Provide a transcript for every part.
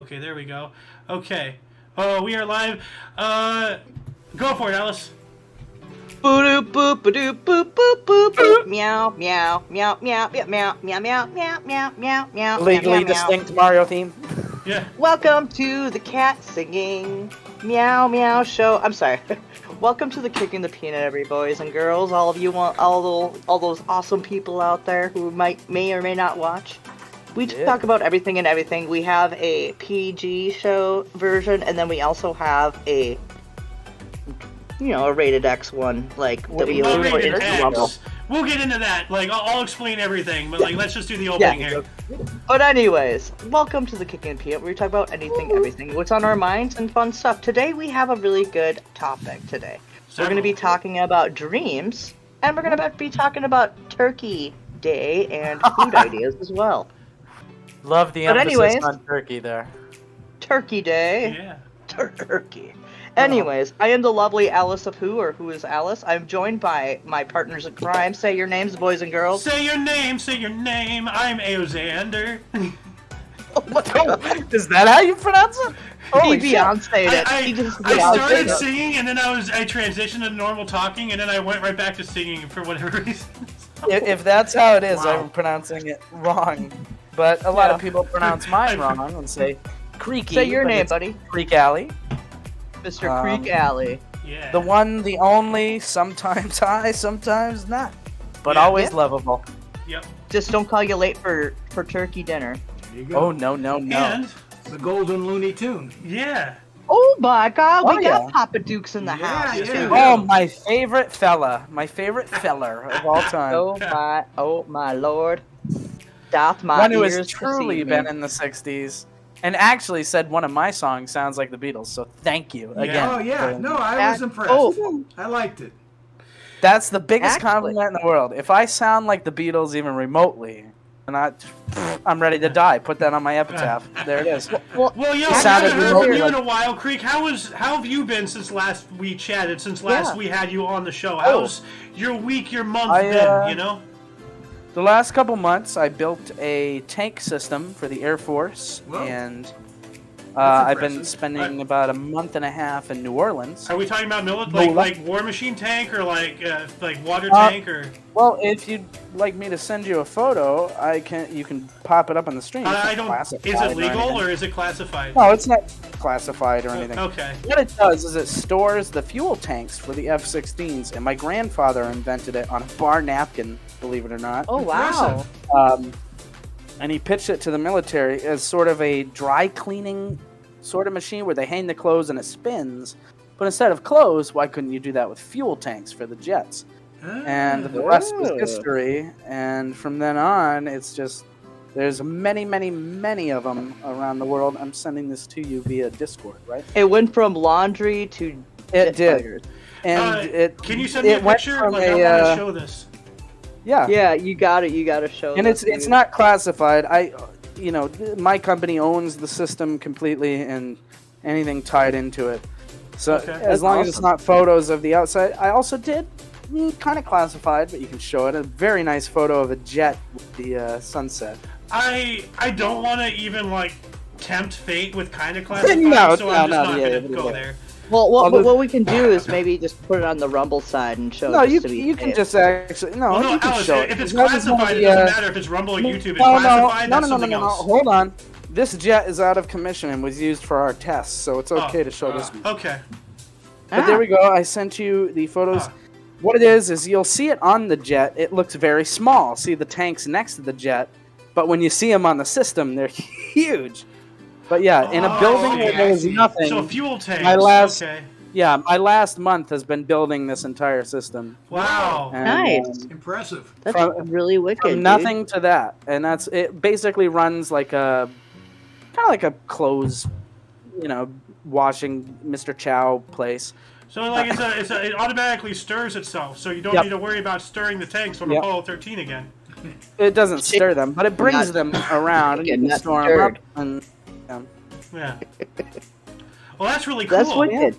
Okay, there we go. Okay. Oh, we are live. Go for it, Alice. Boop boop boop boop boop boop boop. Meow meow meow meow meow meow meow meow meow meow meow meow. Legally distinct Mario theme. Yeah. Welcome to the cat singing meow meow show. I'm sorry. Welcome to the Kicking the Peanut, every boys and girls. All of you, all those awesome people out there who may or may not watch. We talk about everything and everything. We have a PG show version, and then we also have a, a rated X one, like that we put into Rumble. We'll get into that. Like, I'll explain everything, but let's just do the opening here. But anyways, welcome to the Kicking the Peanut, where we talk about anything, everything, what's on our minds, and fun stuff. Today we have a really good topic. We're going to be talking about dreams, and we're going to be talking about Turkey Day and food ideas as well. Love the emphasis on turkey there. Turkey Day. Yeah. Turkey. Anyways, I am the lovely Alice of Who, or Who is Alice. I'm joined by my partners in crime. Say your names, boys and girls. Say your name, say your name. I'm Aoxander. Is that how you pronounce it? He Beyonce'd it. I started singing, and then I transitioned to normal talking, and then I went right back to singing for whatever reason. If that's how it is, I'm pronouncing it wrong. But a lot of people pronounce mine wrong and say Creaky. Say your name, buddy. Creek Alley. Mr. Creek Alley. Yeah. The one, the only, sometimes high, sometimes not. But always lovable. Yep. Just don't call you late for turkey dinner. There you go. Oh, no. And, The Golden Looney Tune. yeah. Oh my God, we got yeah. Papa Dukes in the house. yes, too. we do. Oh, my favorite fella. My favorite feller of all time. Oh my Lord. Doth my One who ears has truly deceive been me. in the 60s. And actually said one of my songs sounds like the Beatles, so thank you again. Oh, yeah. No, I was impressed. Oh. I liked it. That's the biggest Actually. compliment in the world. If I sound like the Beatles even remotely, I'm ready to die. Put that on my epitaph. There it is. Well, yo, I sounded haven't heard from remotely you in like- a while, Creek. How have you been since last we chatted? Since last we had you on the show? Oh. How's your week, your month been? You know. The last couple months, I built a tank system for the Air Force, Whoa. and I've been impressive. spending about a month and a half in New Orleans. Are we talking about No, like War Machine tank or like water tank or? Well, if you'd like me to send you a photo, you can pop it up on the stream. It's I not don't. classified Is it or legal anything. or is it classified? No, it's not classified or anything. Okay. What it does is it stores the fuel tanks for the F-16s, and my grandfather invented it on a bar napkin, believe it or not. Oh wow. And he pitched it to the military as sort of a dry cleaning sort of machine where they hang the clothes and it spins. But instead of clothes, why couldn't you do that with fuel tanks for the jets? And the rest was history. And from then on, it's just, there's many, many, many of them around the world. I'm sending this to you via Discord, right? It went from laundry to It jet did. fighters. And Can you send me a went picture? from Like, I want to show this. Yeah, you got it. You got to show. And this, it's dude. not classified. My company owns the system completely and anything tied into it. So Okay. as long as it's not photos of the outside, I also did kind of classified, but you can show it. A very nice photo of a jet with the sunset. I don't want to even tempt fate with kind of classified, No, so I'm just no, not yeah, gonna yeah, go yeah. there. Well, what we can do is maybe just put it on the Rumble side and show. No, it you just to be you can safe. just actually Well, no, you can Alice, show it. if it's That was one of classified, it the, doesn't matter if it's Rumble or YouTube. It's No, classified, that's no, something else. Hold on. This jet is out of commission and was used for our tests, so it's okay to show this one. Okay. But there we go. I sent you the photos. What it is you'll see it on the jet. It looks very small. See the tanks next to the jet, but when you see them on the system, they're huge. But yeah, in a building where there was nothing. So fuel tanks. Okay. My last month has been building this entire system. Wow. And, Nice. Impressive. That's really wicked. From nothing to that, and it. Basically runs like a kind of like a clothes, washing Mr. Chow place. So it automatically stirs itself, so you don't need to worry about stirring the tanks on Apollo 13 again. It doesn't stir them, but it brings them around and you can store them up. And, Yeah. Well, that's really cool. That's wicked.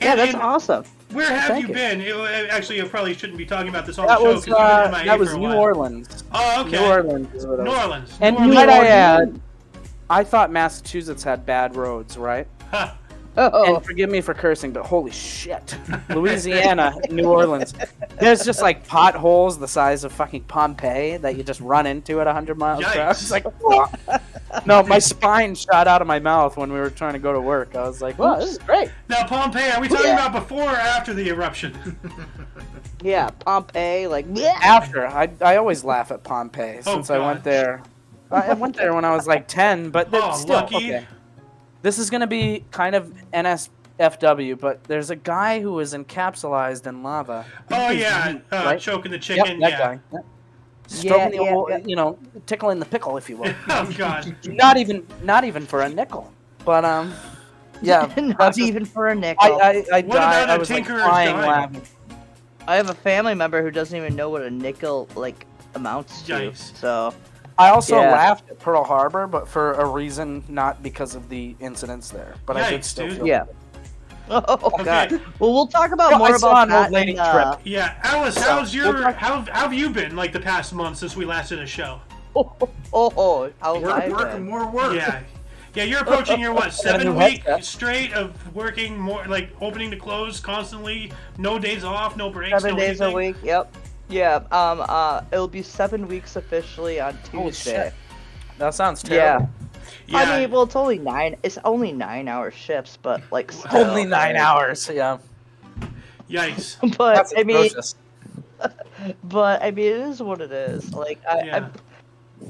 Yeah, that's and awesome. Where have Thank you you. been? Actually, I probably shouldn't be talking about this on that the show was because you've been MIA that was for a New while. Orleans. Oh, okay. New Orleans is what it New was. Orleans. And New might I Orleans. add, I thought Massachusetts had bad roads, right? Huh. Oh, And forgive me for cursing, but holy shit. Louisiana, New Orleans. There's just like potholes the size of fucking Pompeii that you just run into at 100 miles per hour. Yikes. It's like, no, my spine shot out of my mouth when we were trying to go to work. I was like, wow, this is great. Now, Pompeii, are we talking about before or after the eruption? yeah, Pompeii, like, yeah. After, I always laugh at Pompeii since I God. went there. I went there when I was like 10, but Oh, still, lucky. okay. This is going to be kind of NSFW, but there's a guy who was encapsulated in lava. Oh, yeah. Right? Choking the Yep, chicken. that Yeah. guy. Yep. Stroking the yeah, old, yeah. you know, tickling the pickle, if you will. Oh, God. not even for a nickel. But yeah, Not that's just- even for a nickel. I What died. about I a was like tinkerer's crying dime? laughing. I have a family member who doesn't even know what a nickel like amounts to. Yikes. So I also Yeah. laughed at Pearl Harbor, but for a reason not because of the incidents there. But I did Yikes, still dude. feel yeah. Oh Okay. god. Well, we'll talk about Well, more I saw about an that. old lady in, trip. Yeah, Alice, So, how's your we'll talk- how have you been like the past month since we last did a show? How's Work, I work, been? and more work. Yeah, yeah, you're approaching your what Got a new 7 week headset. straight of working more like opening to close constantly, no days off, no breaks, 7 no days a anything? week. Yep. Yeah. It'll be 7 weeks officially on Tuesday. Holy shit. That sounds Yeah. terrible. Yeah, I mean, well, it's only 9. It's only 9-hour shifts, but like still, Only 9 hours. Yeah. yikes. But That's I mean, atrocious. it is what it is. Like Yeah.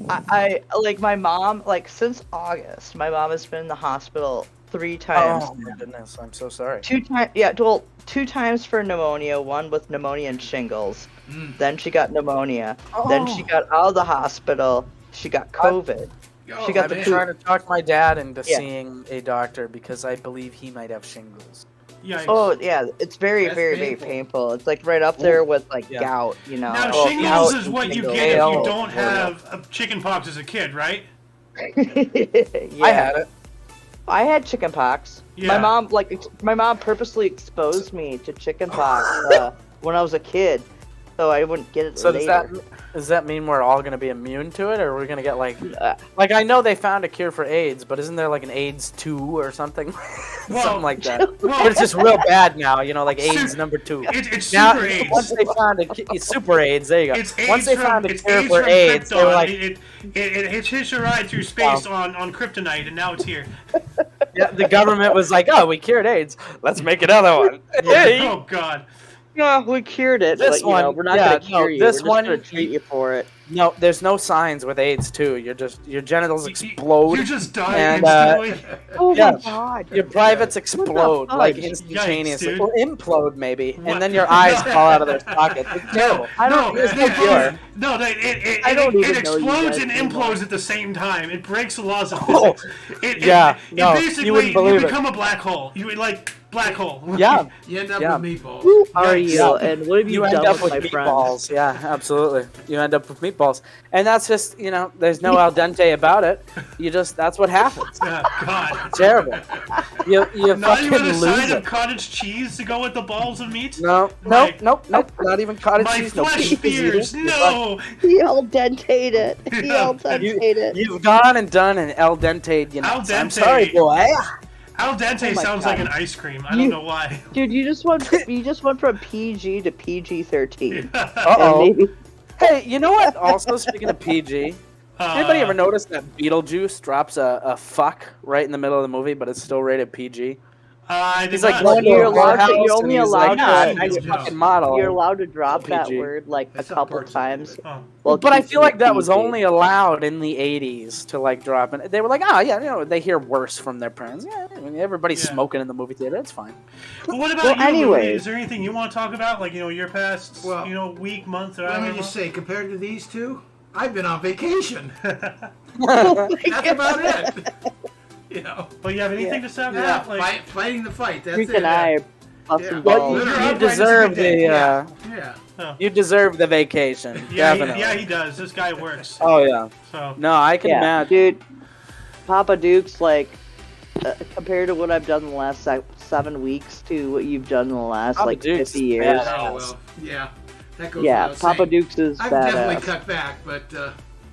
I like my mom. Like since August, my mom has been in the hospital 3 times. Oh my goodness, I'm so sorry. 2 times. Yeah. Well, 2 times for pneumonia. One with pneumonia and shingles. Then she got pneumonia. Then she Oh. got out of the hospital. She got COVID. Oh, She got I've the been flu. trying to talk my dad into Yeah. seeing a doctor because I believe he might have shingles. Yikes. Oh yeah, it's very, That's very, painful. very painful. It's like right up there with like Yeah. gout, you know. Now Well, shingles gout is and what you shingles. get if you AL. don't have chicken pox as a kid, right? yeah. I had it. I had chicken pox. Yeah. My mom purposely exposed me to chicken pox when I was a kid, so I wouldn't get it So later. does that mean we're all going to be immune to it, or we're going to get like Uh, I know they found a cure for AIDS, but isn't there like an AIDS 2 or something, Well, something like that? well- But it's just real bad now, you know, like AIDS Su- number 2. It's Now, super AIDS. once they found it's super AIDS, there you go. It's AIDS Once they from, found a it's cure AIDS for from AIDS, they were Krypton. like, It hitched a ride through space on kryptonite, and now it's here. yeah, the government was like, oh, we cured AIDS, let's make another one. Hey. Oh God. no, we cured it. This but, you know, one- we're not yeah, gonna cure no, you. this we're one- just gonna treat you for it. No, there's no signs with AIDS too. You're just your genitals explode. You just die and, instantly. Oh Yeah. my god. Your privates explode fuck? like Yikes, instantaneously, dude. or implode maybe, What? and then your eyes fall out of their sockets. It's terrible. I don't. there's no cure. No, it I don't even it know you explodes guys and anymore. implodes at the same time. It breaks the laws of Oh, physics. yeah, no, you basically, wouldn't believe it. become a black hole. You would like black hole. Yeah, You end up Yeah. with meatballs. Who are Yikes. you? Yeah. And what have you, you end done up with my meatballs. friends? Yeah, absolutely. You end up with meatballs, and that's just there's no al dente about it. That's what happens. Oh, God. Terrible. You Not fucking even a lose side it. of cottage cheese to go with the balls of meat. No, My- nope. Not even cottage My cheese. No flesh cheese fears. either. No. He al dentate it. He Yeah. al dentate it. You've gone and done an al dente. Al I'm dente. sorry, boy. Al dente Oh my sounds God. like an ice cream. I don't know why. Dude, you just went from PG to PG-13. Uh-oh. And maybe Hey, you know what? Also, speaking of PG, anybody ever notice that Beetlejuice drops a fuck right in the middle of the movie, but it's still rated PG? I did He's like not. going to You're a allowed to- whorehouse you're and only he's allowed like, to- "Ah, nice Yeah. fucking model." you're allowed to drop that PG. word like That's a not couple parts of times. Oh. While But I keeping feel like it that was PG. only allowed in the 80s to like drop it. They were like, oh yeah, they hear worse from their parents. Yeah, I mean, everybody's Yeah. smoking in the movie theater. It's fine. But what about Well, you? anyways. Louis? Is there anything you want to talk about? Like, your past, Well, week, month, or Let me however just say, compared to these two, I've been on vacation. Oh That's about it. You know, But you have anything to say about yeah, that? Like, fighting the fight. That's Greek it. and I are busting Yeah. Well, balls. You're you upright as a deserve good day. the Yeah. you deserve the vacation. yeah, Definitely. he does. This guy works. Oh yeah. So, No, I can Yeah, imagine. dude. Papa Duke's like compared to what I've done in the last 7 weeks to what you've done in the last Papa like Duke's 50 is years. bad. Oh well. Yeah. That goes Yeah, without Papa saying. Duke's is I've definitely badass. cut back, but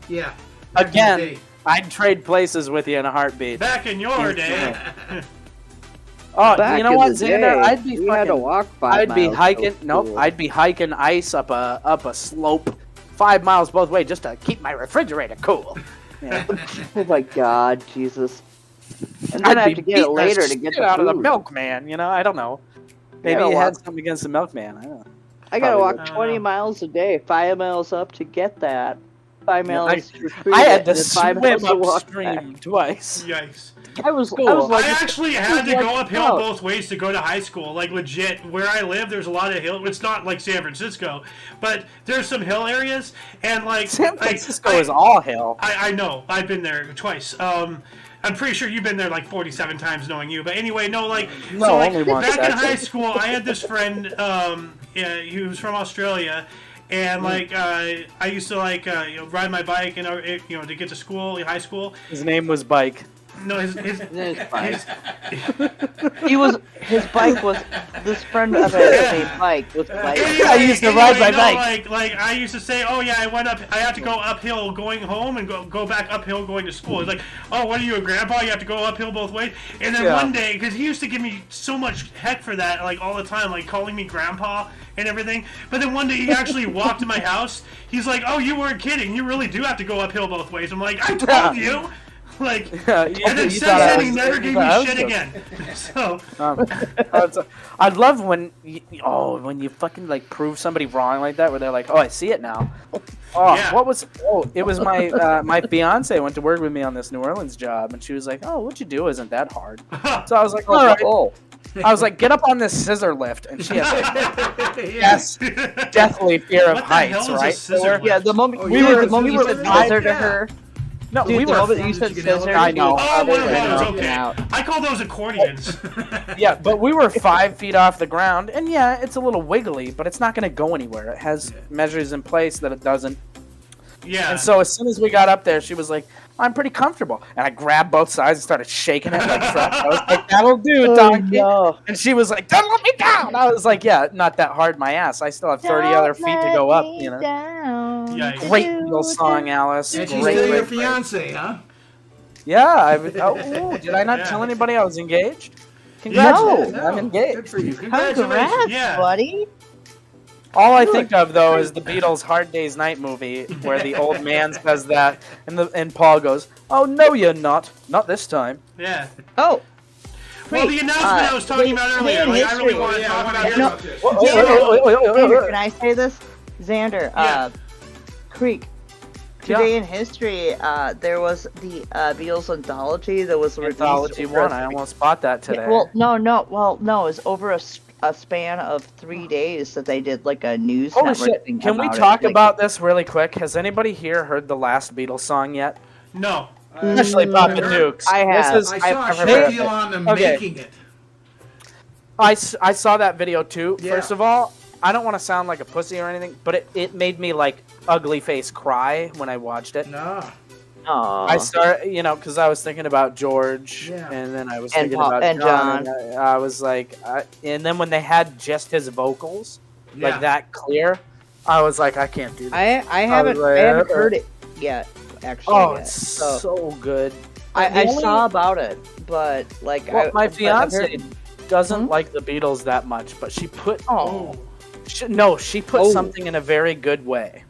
yeah. Again, Back in I'd trade places with you in a heartbeat. Back in your day. Oh, Back you know in what, the Xander? day, I'd be we had to fucking. walk 5 I'd be miles hiking. to Nope. school. I'd be hiking ice up a slope, 5 miles both ways, just to keep my refrigerator cool. Yeah. Oh my God, Jesus! And then I have to get it later to get the out of the food. milkman. You know, I don't know. Maybe gotta you had walk- something against the milkman. I don't know. I gotta Probably walk would. 20 miles a day, 5 miles up to get that. 5 Yeah, miles. to retrieve I had it, to and then 5 swim miles to walk upstream back. twice. Yikes. I was Cool. like, I actually had to like, go uphill oh. both ways to go to high school. Like, legit, where I live, there's a lot of hill. It's not like San Francisco, but there's some hill areas, and like San like, Francisco is all hill. I know. I've been there twice. I'm pretty sure you've been there like 47 times, knowing you. But anyway, no, like, No, so, like only once, back in actually. high school, I had this friend. Yeah, he was from Australia, and like I used to like ride my bike and to get to school, high school. His name was Bike. No, his his bike was this friend of his named Mike with bike. I used to ride my bike. Like I used to say, oh yeah, I had to go uphill going home and go back uphill going to school. It's like, oh, what are you, a grandpa? You have to go uphill both ways. And then one day, because he used to give me so much heck for that, like all the time, like calling me grandpa and everything. But then one day he actually walked to my house. He's like, oh, you weren't kidding. You really do have to go uphill both ways. I'm like, I told you. Like, and then since then he never gave me shit again. So I love when when you fucking like prove somebody wrong like that, where they're like, oh, I see it now. Oh, Yeah. what was? Oh, it was my my fiance went to work with me on this New Orleans job, and she was like, oh, what you do isn't that hard. So I was like, all right. Oh, I was like, get up on this scissor lift, and she had yes, deathly fear of What the hell heights, is a right? scissor lift? yeah. The moment Oh, we yeah, were, the so moment you you were said five, scissor to yeah. her, No, dude, we the were. moment you That said you can scissor, I know. Oh, one of they're those. knocking Okay, out. I call those accordions. Yeah, but we were 5 feet off the ground, and yeah, it's a little wiggly, but it's not going to go anywhere. It has measures in place that it doesn't. Yeah. And so as soon as we got up there, she was like, I'm pretty comfortable. And I grabbed both sides and started shaking it like Shrek. I was like, that'll do, donkey. no. And she was like, don't let me down. I was like, yeah, not that hard, my ass. I still have 30 other feet to go up, you know. Yikes. Great little song, Alice. And she's Great, still your great, great. fiance, huh? Yeah. Did I not Yeah. tell anybody I was engaged? Congratulations. No, I'm engaged. Good for you. Congrats, Congratulations. Yeah. buddy. All I think of though is the Beatles' Hard Day's Night movie, where the old man says that, and Paul goes, "Oh no, you're not this time." Yeah. Oh, Well, the wait, announcement I was talking about earlier. Like, I really want to talk about No. this. Xander, can I say this? Xander, Yeah. Creek. Today in history, there was the Beatles anthology that was released. Anthology over- one. I almost bought that today. Well, no, it was over a span of 3 days that they did like a news Holy network shit! thing Can we about it, talk like- about this really quick? Has anybody here heard the last Beatles song yet? No. Especially Papa Dukes. I have. This is, I saw I've a heard video it. on them Okay. making it. I saw that video too. Yeah. First of all, I don't want to sound like a pussy or anything, but it made me like ugly face cry when I watched it. No. Aw. I start, because I was thinking about George, Yeah. and then I was And thinking Paul- about and John. John. And I was like, and then when they had just his vocals, Yeah. like that clear, I was like, I can't do that. I haven't heard it yet. Actually, Oh, yet. it's So so good. I The only- saw about it, but like Well, my but I've fiance heard- doesn't Hmm? like the Beatles that much, but she put Oh, she put Oh. something in a very good way.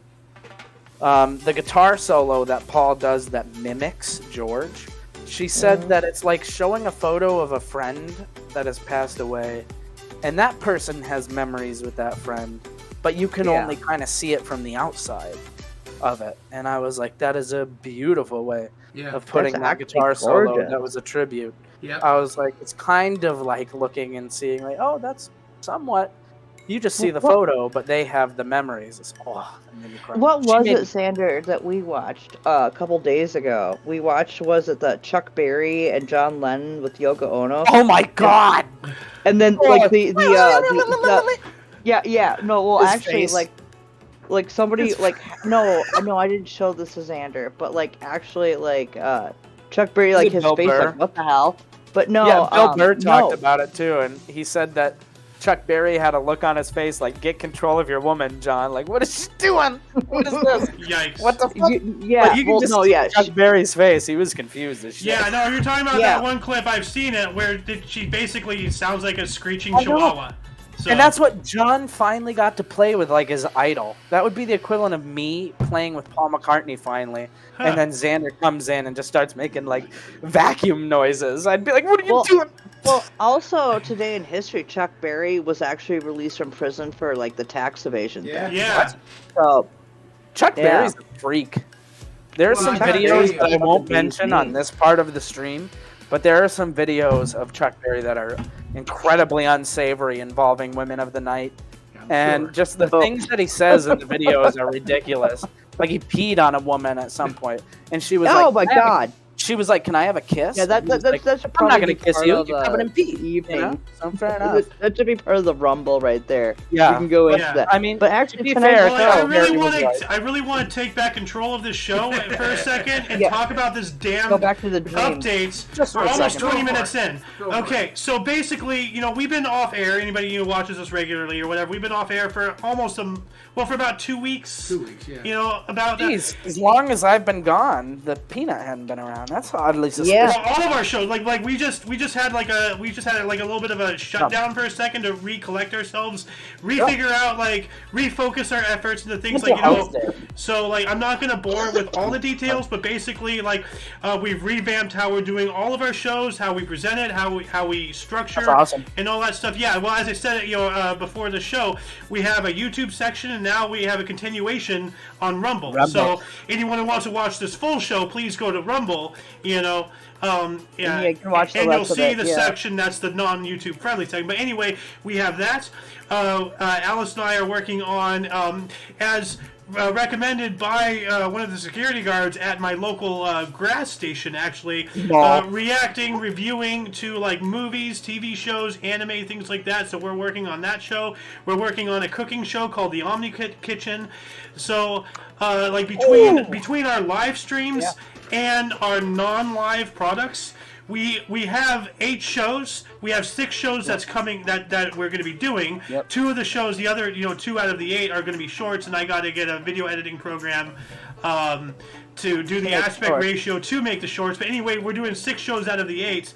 The guitar solo that Paul does that mimics George. She said that it's like showing a photo of a friend that has passed away, and that person has memories with that friend, but you can Yeah. only kind of see it from the outside of it. And I was like, that is a beautiful way Yeah. of putting That's that actually guitar solo gorgeous. that was a tribute. Yeah. I was like, it's kind of like looking and seeing, like, oh, that's somewhat. You just see the What- photo, but they have the memories. It's, that made me cry. what She was made- it, Sander, that we watched a couple days ago? We watched, was it the Chuck Berry and John Lennon with Yoko Ono? Oh my god! And then like the yeah, no, well, His actually face. like somebody like no, I didn't show this to Xander, but like actually like Chuck Berry, like Is it his Bill face Burr? like what the hell? But no, Yeah, Bill Burr talked no. about it too, and he said that Chuck Berry had a look on his face like, "Get control of your woman, John." Like, what is she doing? What is this? Yikes. What the fuck? Yeah, Like, you can just see Chuck Berry's face. He was confused as shit. Yeah, no, you're talking about that one clip. I've seen it where she basically sounds like a screeching chihuahua. So. And that's what John finally got to play with, like, his idol. That would be the equivalent of me playing with Paul McCartney finally. Huh. And then Xander comes in and just starts making, like, vacuum noises. I'd be like, what are you doing? Well, also, today in history, Chuck Berry was actually released from prison for, like, the tax evasion thing. Yeah. So, Chuck Berry's a freak. There are some videos that I won't mention on this part of the stream, but there are some videos of Chuck Berry that are incredibly unsavory involving women of the night. And just the things that he says in the videos are ridiculous. Like, he peed on a woman at some point, and she was like, "Oh my god!" She was like, "Can I have a kiss?" Yeah, that's I'm not gonna kiss you. You're covered in pee. You know? So fair enough. That should be part of the Rumble right there. Yeah, you can go into that. I mean, but actually, to be fair, I really want to take back control of this show for a second and talk about this damn go back to the updates. Just We're almost 20 minutes in. Okay, so basically, you know, we've been off air. Anybody who watches us regularly or whatever, we've been off air for almost for about 2 weeks. 2 weeks, yeah. You know, about Jeez, as long as I've been gone, the peanut hadn't been around. That's oddly suspicious. Yeah. Yeah. Well, all of our shows, like we just had like a little bit of a shutdown for a second to recollect ourselves, refigure out, like refocus our efforts into things like, you know. So like I'm not gonna bore with all the details, but basically like we've revamped how we're doing all of our shows, how we present it, how we structure, and all that stuff. Yeah. Well, as I said, you know, before the show, we have a YouTube section, and now we have a continuation on Rumble. So anyone who wants to watch this full show, please go to Rumble. You know. Yeah, you can watch and you'll see the section that's the non-YouTube friendly segment. But anyway, we have that. Alice and I are working on, as recommended by one of the security guards at my local gas station, actually, reacting, reviewing to like movies, TV shows, anime, things like that. So we're working on that show. We're working on a cooking show called the Omni Kitchen. So like between our live streams and our non-live products, we have 8 shows. We have 6 shows that's coming that we're going to be doing. 2 of the shows, the other 2 out of the 8 are going to be shorts, and I got to get a video editing program to do the aspect ratio to make the shorts. But anyway, we're doing 6 shows out of the 8.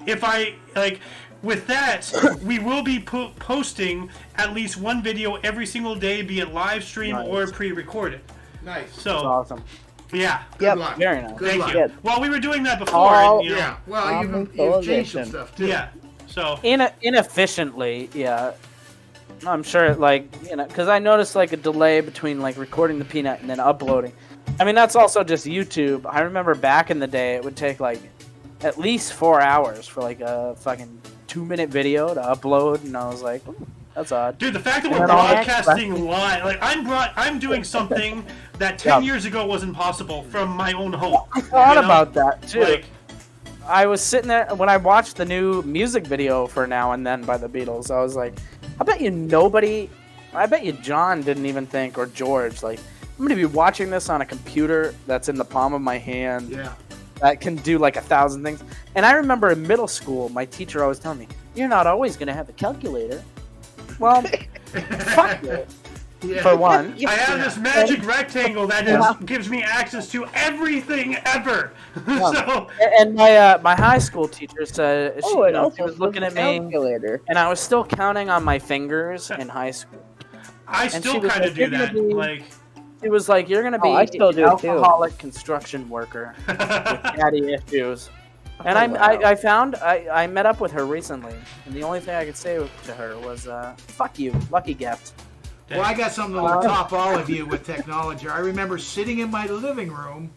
If I like. With that, we will be posting at least one video every single day, be it live stream or pre-recorded. Nice. So that's awesome. Yeah. Good luck. Very nice. Thank you. Well, we were doing that before. You know, yeah. Well, you've changed some stuff too. Yeah. So inefficiently, yeah. I'm sure, like, you know, because I noticed like a delay between like recording the peanut and then uploading. I mean, that's also just YouTube. I remember back in the day, it would take like at least 4 hours for like a fucking 2-minute video to upload, and I was like, ooh, that's odd. Dude, the fact that we're broadcasting live, like I'm doing something that 10 years ago wasn't possible from my own home. I thought about that too. Like, I was sitting there when I watched the new music video for Now and Then by the Beatles. I was like, I bet you John didn't even think, or George, like, I'm gonna be watching this on a computer that's in the palm of my hand. Yeah. That can do like 1,000 things. And I remember in middle school, my teacher always telling me, "You're not always going to have a calculator." Well, fuck it. Yeah. For one. I have this magic rectangle that just gives me access to everything ever. So. And my high school teacher said, she was looking at me, and I was still counting on my fingers in high school. I still kind of do that. It was like, you're going to be an alcoholic construction worker with daddy issues. And I met up with her recently, and the only thing I could say to her was, fuck you, lucky gift. Well, I got something to top all of you with technology. I remember sitting in my living room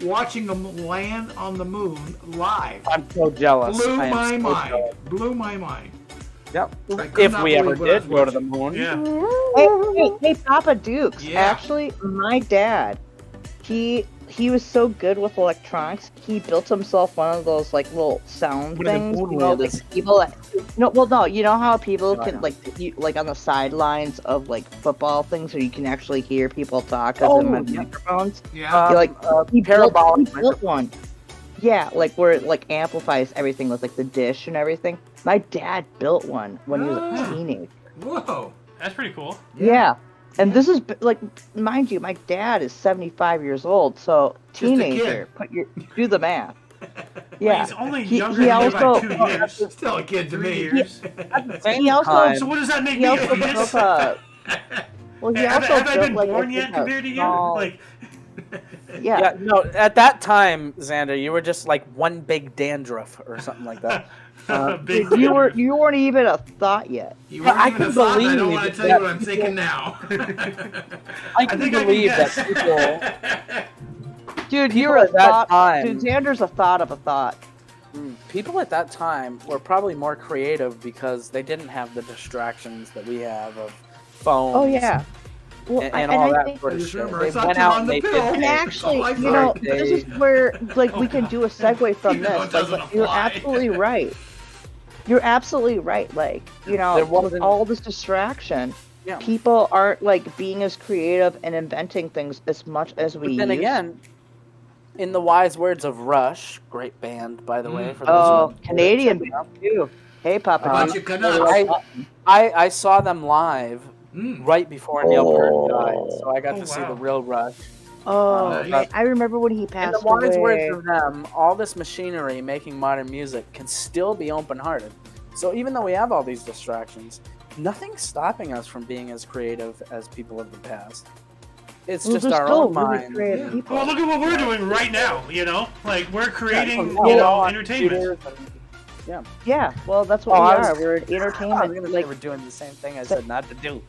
watching them land on the moon live. I'm so jealous. Blew my mind. Yep. If we ever did go to the moon. Yeah. Hey, Papa Dukes. Yeah. Actually, my dad, he was so good with electronics. He built himself one of those like little sound things. You know, like people. You know how people can like on the sidelines of like football things, where you can actually hear people talk as in microphones. Yeah. He built one. Yeah, like where it like amplifies everything with like the dish and everything. My dad built one when he was a teenager. Whoa. That's pretty cool. Yeah. And this is like, mind you, my dad is 75 years old, so Just a kid. teenager. Do the math. Yeah. He's only He- younger he than me by also- 2 years. Still a kid to 3 me. years. He also time, So what does that make he me? also a kid? built a. Well, he have, also have I built been like born a yet compared to you? small- Like, yeah. Yeah, no, at that time, Xander, you were just like one big dandruff or something like that. big. You weren't even a thought yet. You weren't I even a can thought. I don't believe want to tell that you what I'm thinking now. I can think I can believe guess. that people, Dude, People you're a at that thought. time- Dude, Xander's a thought of a thought. people at that time were probably more creative because they didn't have the distractions that we have of phones. Oh yeah. Well, And I all that think, sort I of just shit. remember I They thought went you were out on and the they pill. did and actually, Oh, I you know, thought. this is where like we can do a segue from You know this. it doesn't Like, you're apply. absolutely right. You're absolutely right. Like, you know, There with wasn't- all this distraction, Yeah. people aren't like being as creative and inventing things as much as we But then used. again, in the wise words of Rush, great band by the way. For those Oh, who- Canadian band too. Hey, Papa. Bunch D. of Canucks. I saw them live right before Neil Peart died, Oh. so I got Oh, to see wow. the real Rush. Oh, Nice. I remember when he In passed the wise away. words of them, all this machinery making modern music can still be open-hearted. So even though we have all these distractions, nothing's stopping us from being as creative as people of the past. It's Well, just there's our still own really mind. creative Yeah. people. well, look at what we're doing right now. You know, like we're creating, Yeah, you know, on entertainment. computers and- Yeah, well, that's what Oh, we I are. was- We're an I was gonna entertainment. say Like, we're doing the same thing I said not to do.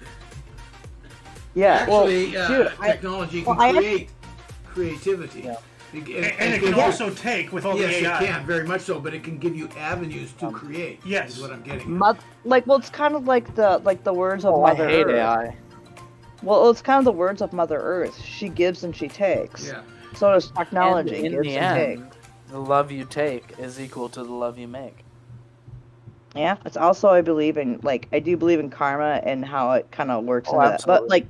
yeah, well, Actually, dude, technology can I- create creativity. Yeah. And it can also take with all Yes, the AI. it can, very much so, but it can give you avenues to create. yes. Is what I'm getting. like, well, it's kind of like the words of Oh, I Mother hate Earth. AI. Well, it's kind of the words of Mother Earth. She gives and she takes. Yeah. So does technology. And in gives the and end, takes. the love you take is equal to the love you make. Yeah. It's also I believe in I do believe in karma and how it kind of works Oh, into that. absolutely. But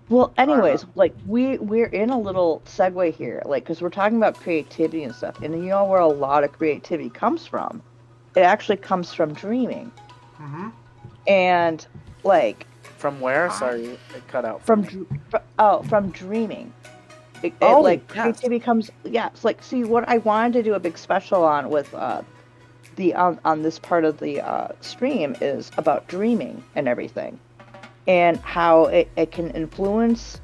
well, anyways, Karma. we're in a little segue here, because we're talking about creativity and stuff, and you know where a lot of creativity comes from. It actually comes from dreaming, Mm-hmm. and From where? Sorry, it cut out. from from dreaming. Oh, yes. Creativity comes. Yeah, it's see what I wanted to do a big special on with the on this part of the stream is about dreaming and everything, and how it can influence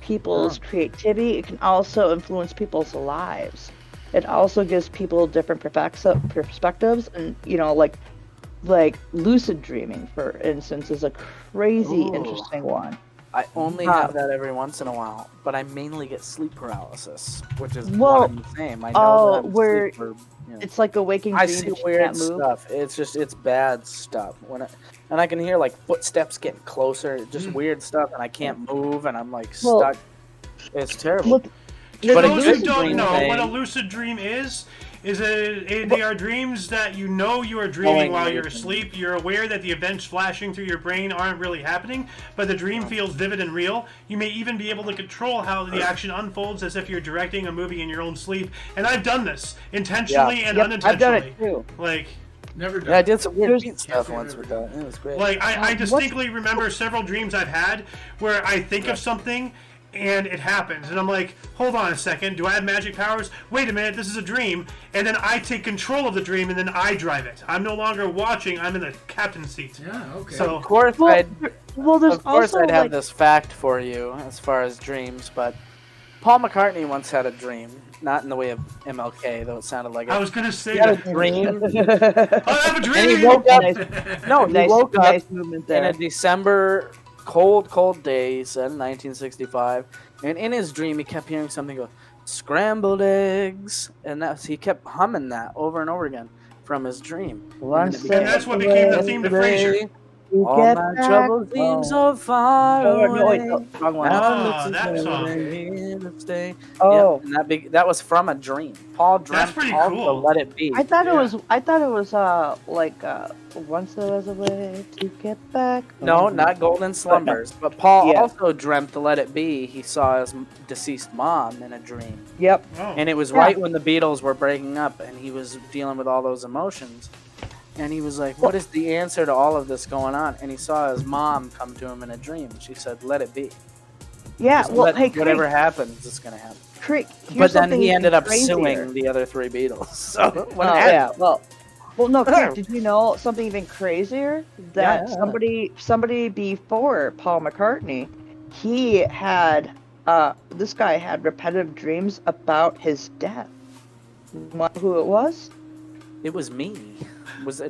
people's creativity. It can also influence people's lives. It also gives people different perspectives, and like lucid dreaming, for instance, is a crazy Ooh. interesting one. I only have that every once in a while, but I mainly get sleep paralysis, which is Well, one and the same. I know that I'm where asleep for, you know, It's like a waking I dream see that you weird can't move. stuff. It's bad stuff. And I can hear like footsteps getting closer, just weird stuff, and I can't move, and I'm like Well, stuck. It's terrible. Look, For But a those who lucid don't dream know, thing- what a lucid dream is they are dreams that you know you are dreaming while you're asleep. You're aware that the events flashing through your brain aren't really happening, but the dream feels vivid and real. You may even be able to control how the action unfolds as if you're directing a movie in your own sleep. And I've done this intentionally and Yep, unintentionally. I've done it too. Like, Never done. Yeah, I did some weird There's- beat stuff once with that. It was great. Like I distinctly remember several dreams I've had where I think of something and it happens, and I'm like, hold on a second, do I have magic powers? Wait a minute, this is a dream, and then I take control of the dream, and then I drive it. I'm no longer watching, I'm in the captain's seat. Yeah, okay. So, Of course, Well, there's of course also I'd have this fact for you as far as dreams, but Paul McCartney once had a dream, not in the way of MLK, though it sounded like it. I was gonna say He had a that. dream, I have a and dream! he woke up. Nice- No, he nice, woke up nice movement in there. a December cold day, he said, 1965, and in his dream he kept hearing something go, scrambled eggs, and he kept humming that over and over again from his dream. One And it step And that's what became the theme to away. Frasier. to All get my back troubles seem home. so far No, wait, away. no, wrong one. Now Oh, it looks as that though song. I'm here to stay. Oh. Yeah, and that was from a dream. Paul That's dreamt pretty also cool. Let It Be. I thought Yeah. it was like once there was a way to get back. No, home. not Golden Slumbers. But Paul Yeah. also dreamt to Let It Be. He saw his deceased mom in a dream. Yep. Oh. And it was Yeah. right when the Beatles were breaking up, and he was dealing with all those emotions. And he was like, what is the answer to all of this going on? And he saw his mom come to him in a dream. She said, let it be. Yeah. Just Well, hey, whatever Creek. happens, it's going to happen. Creek. But Here's then something he even ended up crazier. suing the other three Beatles. So what Oh, happened? yeah. Well, no, Creek, did you know something even crazier? That Yeah. somebody before Paul McCartney, he had this guy had repetitive dreams about his death. Who it was? It was me.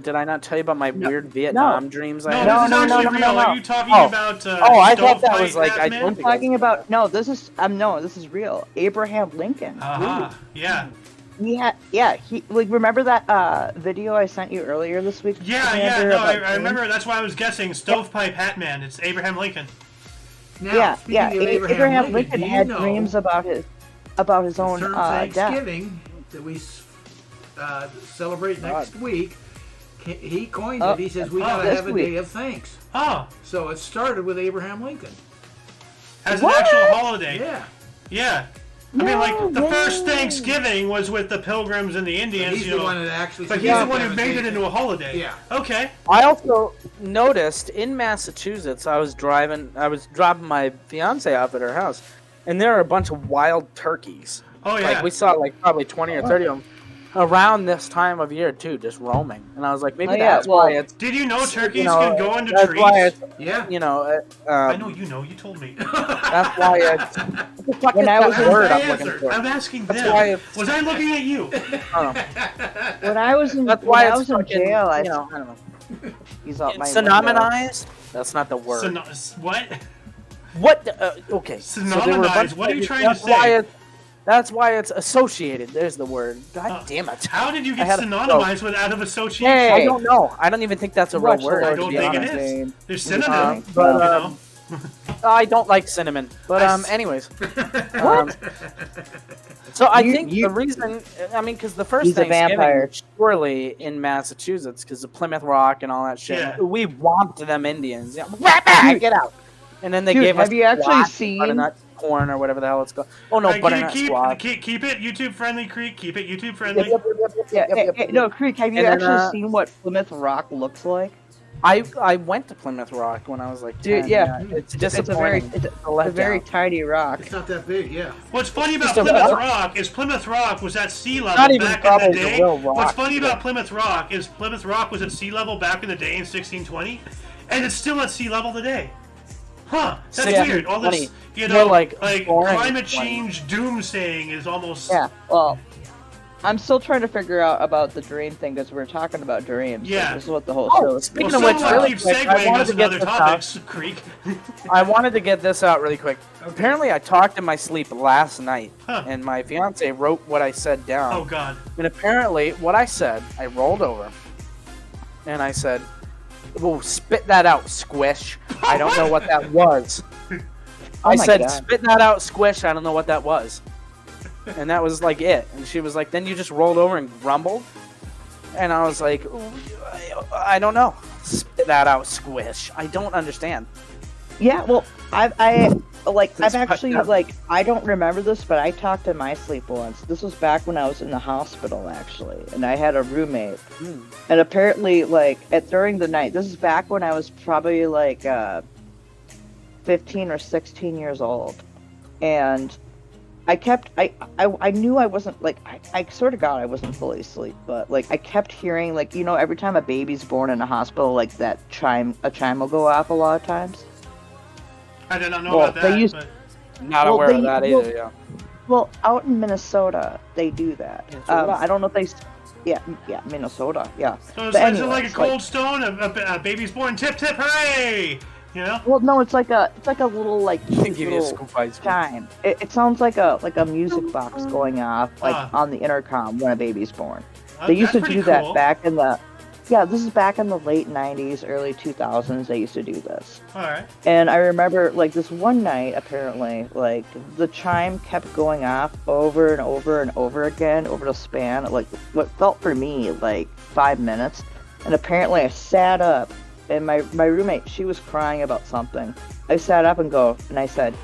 Did I not tell you about my weird Vietnam dreams I No, had? this is no, actually no, real. no. Are you talking Oh. about I thought that was Stovepipe like, I Batman? don't I'm think I talking was- about no. This is real. Abraham Lincoln. Uh-huh. Yeah. He remember that video I sent you earlier this week? Yeah, Commander, no, about I dreams? remember. That's why I was guessing. Stovepipe Hat Man. It's Abraham Lincoln. Now, speaking of Abraham Lincoln do you had know, dreams about his own term death. Thanksgiving that we celebrate next week, he coined it. He says we gotta this have a week. day of thanks. Oh, So it started with Abraham Lincoln. as What? an actual holiday. Yeah. Yeah. I mean, like, the No first way. Thanksgiving was with the Pilgrims and the But Indians, he's you the know. one that actually. But said he's the we one have who a made day it of into a holiday. Yeah. Okay. I also noticed in Massachusetts, I was dropping my fiance off at her house, and there are a bunch of wild turkeys. Oh, yeah. Like we saw like probably 20 or 30 of them around this time of year too, just roaming. And I was like, maybe Oh, yeah, that's well- why it's Did you know turkeys you know, can go into that's trees? why it's Yeah. I know you know. You told me. that's why it's what the fuck When is I that was in- word I'm That's looking the for? I'm asking That's them. why it's- Was I looking at you? I don't know. When I was in That's why when I it's was in fucking, jail, I you know, I don't know. he's up my It's window. synonymized? That's not the word. What? What? Okay. so there were a Synonymized? bunch What are you of- trying to that's why say? that's why it's associated. There's the word. God damn it. How did you I get had a synonymized with out of association? Hey. I don't know. I don't even think that's a real Watch the word. I Lord to don't be think it honest. is. There's Uh, synonym. but, you know? I don't like cinnamon. But I s- anyways. So I You- think you- the reason, I mean, because the first He's a Thanksgiving, vampire. surely in Massachusetts, because of Plymouth Rock and all that shit, Yeah. we whomped them Indians. Yeah, get out. And then they Dude, gave us have you actually squash, seen- butternut corn or whatever the hell it's called. Oh no, Alright, butternut squash. keep it YouTube friendly, Creek. Keep it YouTube friendly. No, Creek, have you And then, actually seen what Plymouth Rock looks like? I went to Plymouth Rock when I was like 10. Dude, yeah. It's It's a very disappointing. it's It's a very letdown. tiny rock. It's not that big. Yeah. What's funny about Just a Plymouth rock. Rock is Plymouth Rock was at sea level Not even back in probably the the day. real rock. What's funny about Plymouth Rock is Plymouth Rock was at sea level back in the day in 1620, and it's still at sea level today. Huh? That's weird. All this, 1620. you More know, like boring climate 20. change doomsaying is almost. Yeah, well, I'm still trying to figure out about the dream thing because we're talking about dreams. so Yeah. this is what the whole Oh, show is. speaking Well, of which, someone really keeps quick, I segueing wanted us to in get other this topics, Creek. I wanted to get this out really quick. Apparently, I talked in my sleep last night, Huh. and my fiance wrote what I said down. Oh God. And apparently, what I said, I rolled over, and I said, "Well, spit that out, Squish." I don't know what that was. Oh I my said, God. "Spit that out, Squish." I don't know what that was. And that was like it. And she was like, "Then you just rolled over and grumbled." And I was like, "I don't know. Spit that out, Squish." I don't understand. Yeah, well, I've It's actually fucked up. like I don't remember this, but I talked in my sleep once. This was back when I was in the hospital actually, and I had a roommate. And apparently, during the night, this is back when I was probably 15 or 16 years old, and I knew I wasn't I sort of got I wasn't fully asleep, but I kept hearing every time a baby's born in a hospital, a chime will go off a lot of times. I did not know Well, about they that. used- but Not Well, aware they- of that well- either. Yeah. Well, out in Minnesota, they do that. Minnesota? I don't know if they. Yeah, Minnesota. Yeah. So But it's like anyways, a cold stone, a baby's born, tip tip, hooray! You know? Well, no, it's like a little cute Give you a little scoop ice cream. chime. It sounds like a music box going off Ah. on the intercom when a baby's born. That's They used to pretty do that cool. back in the Yeah, this is back in the late 90s, early 2000s. They used to do this. All right. And I remember, like, this one night, apparently, like, the chime kept going off over and over and over again over the span of, like, what felt for me like 5 minutes. And apparently I sat up, and my roommate, she was crying about something. I sat up and I said,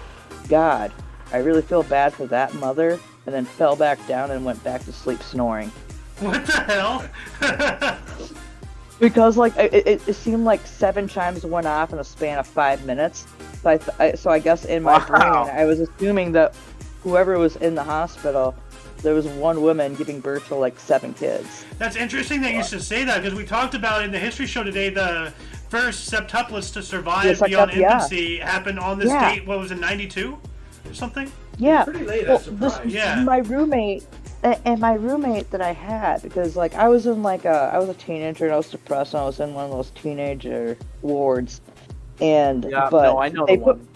God, I really feel bad for that mother, and then fell back down and went back to sleep snoring. What the hell? Because, like, it seemed like 7 chimes went off in a span of 5 minutes. So I guess in my brain, I was assuming that whoever was in the hospital, there was one woman giving birth to, like, 7 kids. That's interesting that you should say that, because we talked about in the history show today the first septuplets to survive beyond infancy happened on this date. What was it, 92 or something? Yeah. Pretty late, I'm surprised. My roommate... And my roommate that I had, because, like, I was in, like, I was a teenager and I was depressed and I was in one of those teenager wards. And, I know the one.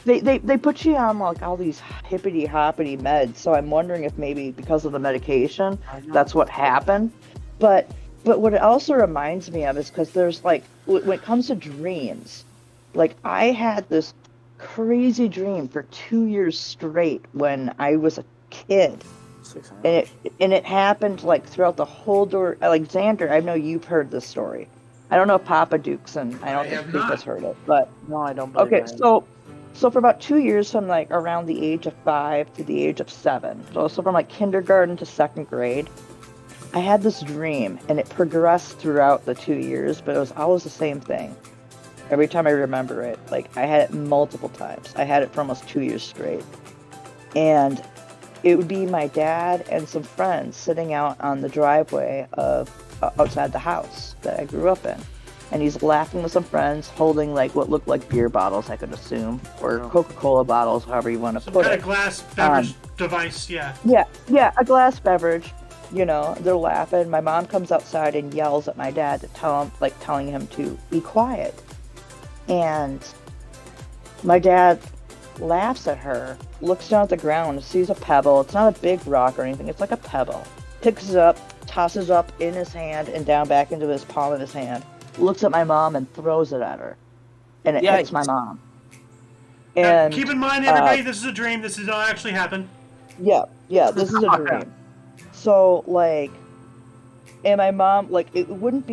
They put you on, like, all these hippity-hoppity meds, so I'm wondering if maybe because of the medication, that's what happened. But what it also reminds me of is because there's, like, when it comes to dreams, like, I had this crazy dream for 2 years straight when I was a kid. And it happened, like, throughout the whole door. Alexander, I know you've heard this story. I don't know if Papa Dukes and I don't think Coop has heard it, but no, I don't. Okay, so for about 2 years, from, like, around the age of 5 to the age of 7, so from, like, kindergarten to 2nd grade, I had this dream, and it progressed throughout the 2 years, but it was always the same thing. Every time I remember it, like, I had it multiple times. I had it for almost 2 years straight, and it would be my dad and some friends sitting out on the driveway of outside the house that I grew up in. And he's laughing with some friends, holding, like, what looked like beer bottles, I could assume, or Coca-Cola bottles, however you want to put it. A glass beverage device, yeah. Yeah, a glass beverage. You know, they're laughing. My mom comes outside and yells at my dad to telling him to be quiet. And my dad laughs at her, looks down at the ground, sees a pebble. It's not a big rock or anything. It's like a pebble. Picks it up, tosses up in his hand and down back into his palm of his hand. Looks at my mom and throws it at her. And it hits my mom. And keep in mind, everybody, this is a dream. This does not actually happen. Yeah, this is a dream. So, like, and my mom, like, it would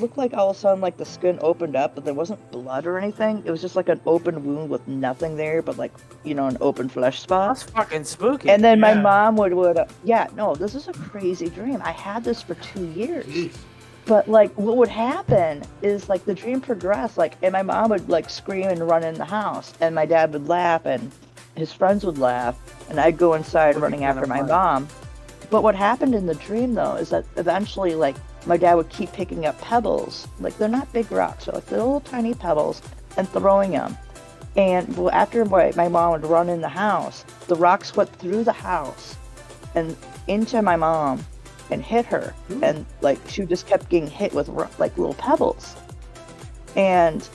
look like all of a sudden, like, the skin opened up, but there wasn't blood or anything. It was just like an open wound with nothing there, but, like, you know, an open flesh spot. That's fucking spooky. And then my mom would this is a crazy dream. I had this for 2 years. Jeez. But, like, what would happen is, like, the dream progressed, like, and my mom would, like, scream and run in the house, and my dad would laugh, and his friends would laugh, and I'd go inside running after my mom. But what happened in the dream, though, is that eventually, like, my dad would keep picking up pebbles. Like, they're not big rocks, they're, like, little tiny pebbles, and throwing them. And after my mom would run in the house, the rocks went through the house and into my mom and hit her. Ooh. And, like, she just kept getting hit with, like, little pebbles. And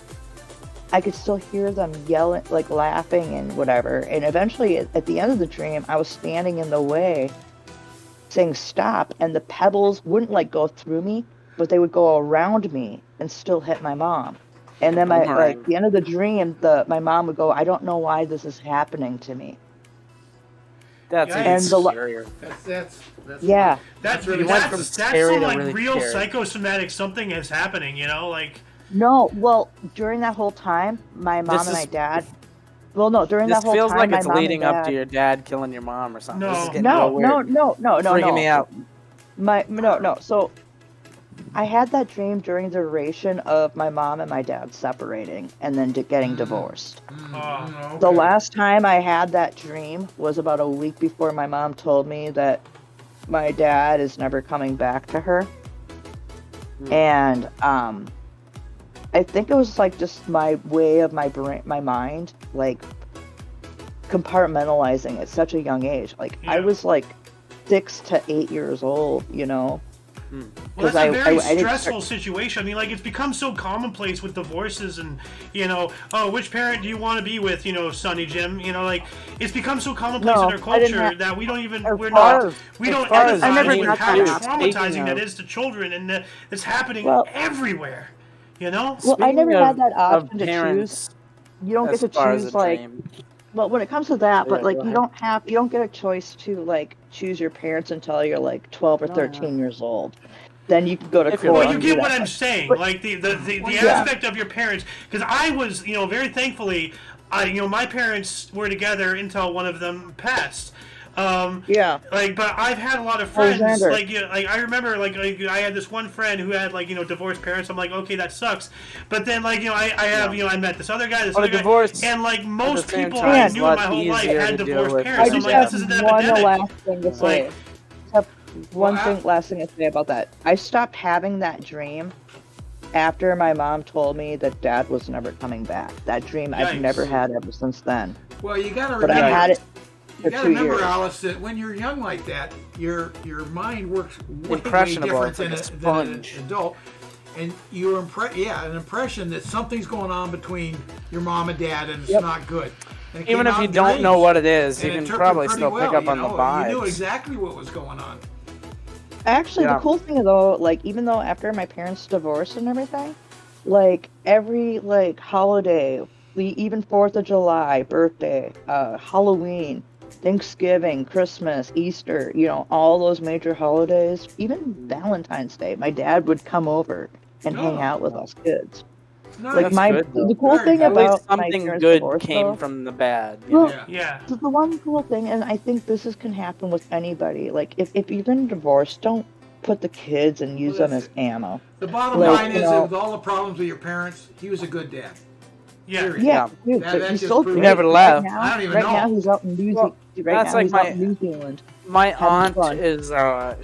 I could still hear them yelling, like, laughing and whatever. And eventually, at the end of the dream, I was standing in the way saying stop, and the pebbles wouldn't, like, go through me, but they would go around me and still hit my mom. And then at the end of the dream, my mom would go, I don't know why this is happening to me. That's scarier. That's really some, like, really real psychosomatic something is happening, you know, like. No, well, during that whole time, my mom and my dad. Well, no, during that whole time, this feels like it's leading up to your dad killing your mom or something. No, this is getting no, weird. no. Freaking me out. No. So, I had that dream during the duration of my mom and my dad separating and then getting divorced. Okay. The last time I had that dream was about a week before my mom told me that my dad is never coming back to her. And I think it was, like, just my way of my brain, my mind, like, compartmentalizing at such a young age. Like, I was, like, 6 to 8 years old, you know? Well, that's a very I didn't stressful situation. I mean, like, it's become so commonplace with divorces and, oh, which parent do you want to be with, Sonny Jim? Like, it's become so commonplace in our culture that we don't even, we don't empathize with how traumatizing that is to children, and it's happening everywhere, Well, I never had that option to choose. You don't get to choose, like, well, when it comes to that, but like you don't get a choice to like choose your parents until you're like 12 or 13 years old. Then you can go to court. Well, you get what I'm saying, like the aspect of your parents, because I was, very thankfully, my parents were together until one of them passed. But I've had a lot of friends. Like I remember, like I had this one friend who had divorced parents. I'm like, okay, that sucks. But then I met this other guy, divorce, and like most people I knew in my whole life had divorced parents. I'm like, this is an epidemic. Last thing to say. Last thing to say about that. I stopped having that dream after my mom told me that Dad was never coming back. That dream I've never had ever since then. Well, you gotta remember. But I had it. You gotta remember, Alice, that when you're young like that, your mind works way different than an adult, and you're an impression that something's going on between your mom and dad, and it's not good. Even if you don't know what it is, you can probably still pick up on the vibes. You knew exactly what was going on. Actually, the cool thing though, like even though after my parents divorced and everything, like every holiday, even 4th of July, birthday, Halloween, Thanksgiving, Christmas, Easter, all those major holidays, even Valentine's Day, my dad would come over and hang out with us kids. No, like the cool thing about something good came from the bad. So the one cool thing, and I think this can happen with anybody. Like if you're in a divorce, don't put the kids and use them as ammo. The bottom line is that with all the problems with your parents, he was a good dad. Yeah. Dude, he's still he never left. I don't even right know. Now he's out in New Zealand. New Zealand. My aunt is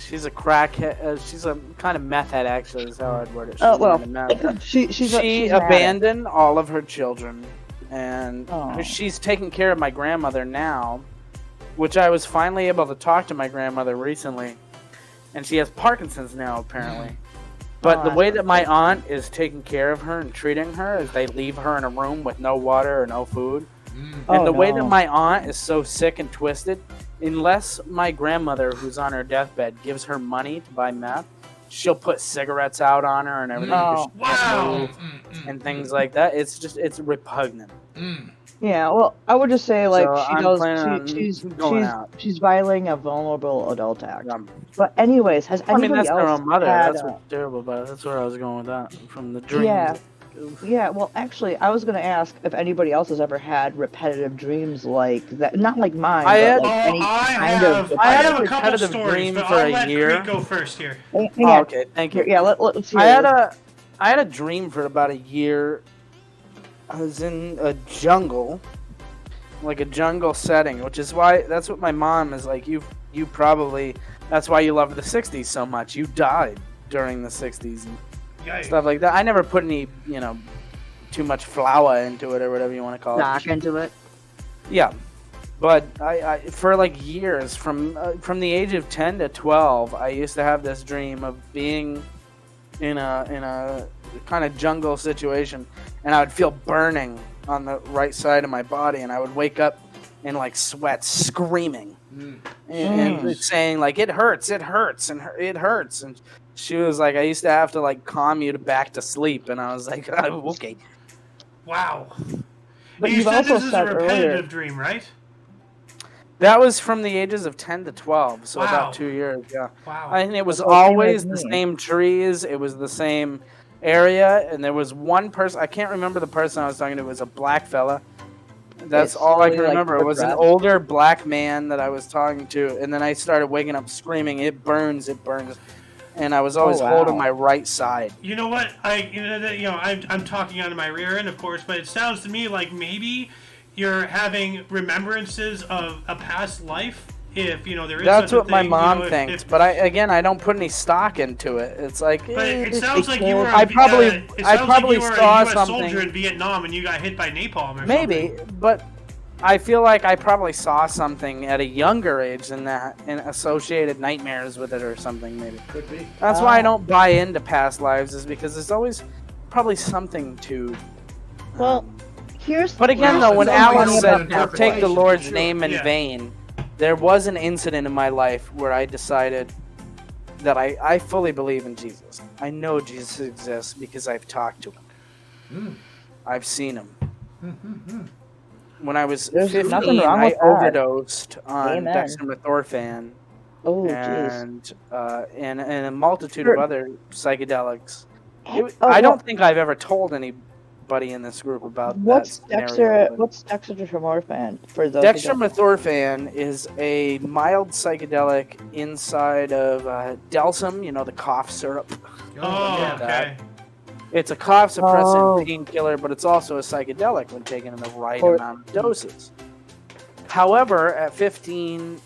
she's a crackhead. She's a kind of meth head, actually, is how I'd word it. She abandoned all of her children, and she's taking care of my grandmother now, which I was finally able to talk to my grandmother recently, and she has Parkinson's now, apparently. But the way that my aunt is taking care of her and treating her is they leave her in a room with no water or no food. And the way that my aunt is so sick and twisted, unless my grandmother, who's on her deathbed, gives her money to buy meth, she'll put cigarettes out on her and everything. And things like that. It's repugnant. Yeah, well, I would just say she's violating a vulnerable adult act. But anyways, has anybody else that's their own mother. Had, that's what's terrible about it. That's where I was going with that from the dream. Yeah, well, actually, I was going to ask if anybody else has ever had repetitive dreams like that. Not like mine, I had a couple stories, but I'll let Creek go first here. Okay, thank you. Yeah, let's hear I had a dream for about a year. I was in a jungle, like a jungle setting, which is why that's what my mom is like. You probably, that's why you love the 60s so much. You died during the 60s and stuff like that. I never put any, too much flour into it or whatever you want to call it. Stock into it. Yeah, but I for like years, from the age of 10 to 12, I used to have this dream of being in a kind of jungle situation, and I would feel burning on the right side of my body, and I would wake up in like sweat, screaming, and saying like, it hurts, and it hurts. And she was like, I used to have to like calm you back to sleep, and I was like, oh, okay. Wow. But you said this is a repetitive dream, right? That was from the ages of 10 to 12, so about 2 years, yeah. Wow. And it was always the same trees, it was the same area, and there was one person, I can't remember the person I was talking to, it was a black fella. That's all I can remember. It was an older black man that I was talking to, and then I started waking up screaming, it burns, and I was always holding my right side. You know what? I'm talking out of my rear end, of course, but it sounds to me like maybe you're having remembrances of a past life. If there is that's such a what my thing, mom thinks, but I don't put any stock into it. It's like, but it sounds like you were. I probably saw like you were a US something. soldier in Vietnam and you got hit by napalm or maybe, something. but I feel like I probably saw something at a younger age than that and associated nightmares with it or something, maybe. Could be. That's why I don't buy into past lives, is because there's always probably something to... Well, here's... But again, Well, though, when it's Alan always said, an take the interpretation. Lord's Sure, name in yeah. vain, there was an incident in my life where I decided that I fully believe in Jesus. I know Jesus exists because I've talked to him. I've seen him. When I was There's 15, nothing wrong I with that. overdosed on Amen. dextromethorphan Oh, jeez. and a multitude of other psychedelics. Oh, I don't think I've ever told anybody in this group about What's that scenario, but- what's dextromethorphan for those? who don't- Dextromethorphan is a mild psychedelic inside of Delsum, the cough syrup. Oh, yeah. okay. It's a cough suppressant Oh. painkiller, but it's also a psychedelic when taken in the right Or- amount of doses. However, at 15,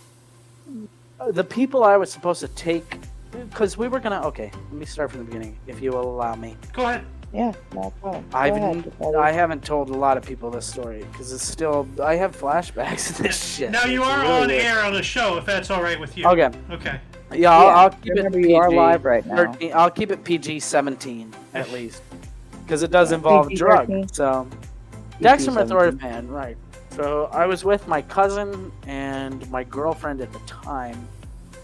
the people I was supposed to take, because we were gonna. Okay, let me start from the beginning, if you will allow me. Go ahead. Yeah, no problem. Go I ahead. haven't told a lot of people this story because it's still. I have flashbacks of this shit. Now you It's are really on weird. air on the show, if that's all right with you. Okay. Okay. Yeah, I'll keep remember it PG. you are live right now. 13, I'll keep it PG-17 at least, because it does involve drugs. PG-13? So, PG-17. dextromethorphan, right? So I was with my cousin and my girlfriend at the time,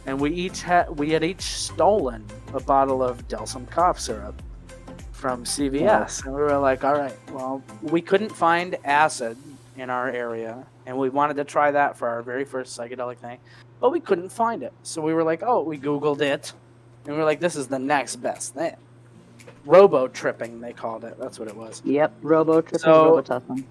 and we had each stolen a bottle of Delsum cough syrup from CVS, and we were like, all right, well, we couldn't find acid in our area, and we wanted to try that for our very first psychedelic thing, but we couldn't find it. So we were like, oh, we Googled it, and we were like, this is the next best thing. Robo-tripping, they called it. That's what it was. Yep, Robo-tripping, So- Robitussin.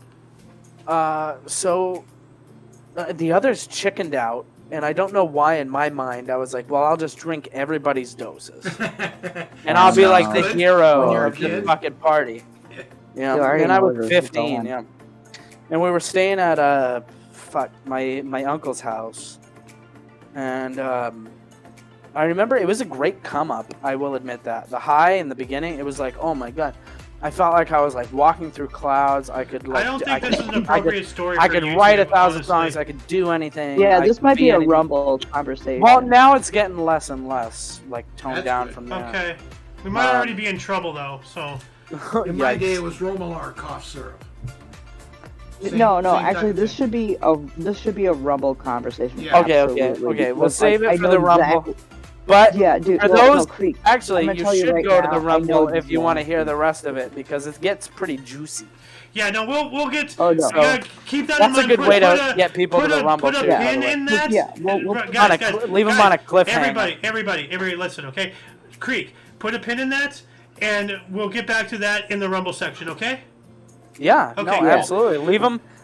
The others chickened out, and I don't know why in my mind I was like, well, I'll just drink everybody's doses. And I'll be like the Good. hero When you're a of the kid. fucking party. Yeah, You already and I know was where this is 15, going. yeah. And we were staying at my uncle's house. And I remember it was a great come up, I will admit that. The high in the beginning, it was like, oh my god. I felt like I was like walking through clouds. I could like I don't think this is an appropriate story I for could YouTube, write 1,000 honestly. songs. I could do anything. Yeah, I this could might be a anything. rumble conversation. Well, now it's getting less and less, like toned That's down good. from there. Okay. We might Um, already be in trouble, though, so... In my Yikes. day, it was Romalar cough syrup. Same- no, same type actually, of this thing. should be a rumble conversation. Yeah. Okay. Absolutely. We'll Because, save like, it I for the know rumble. exactly- But Yeah, dude. for no, those, Creek. actually, I'm gonna you tell you should right go to now, the I rumble know if you want to exactly. hear the rest of it because it gets pretty juicy. Yeah, no, we'll get... Oh, no. keep that That's in a mind. good Put- way put to a- get people to put the a- rumble, Put a too, by pin the way. in that. Yeah, we'll- leave 'em on a cliffhanger. Everybody, listen, okay? Creek, put a pin in that, and we'll get back to that in the rumble section, okay? Yeah, Okay, no, cool. absolutely.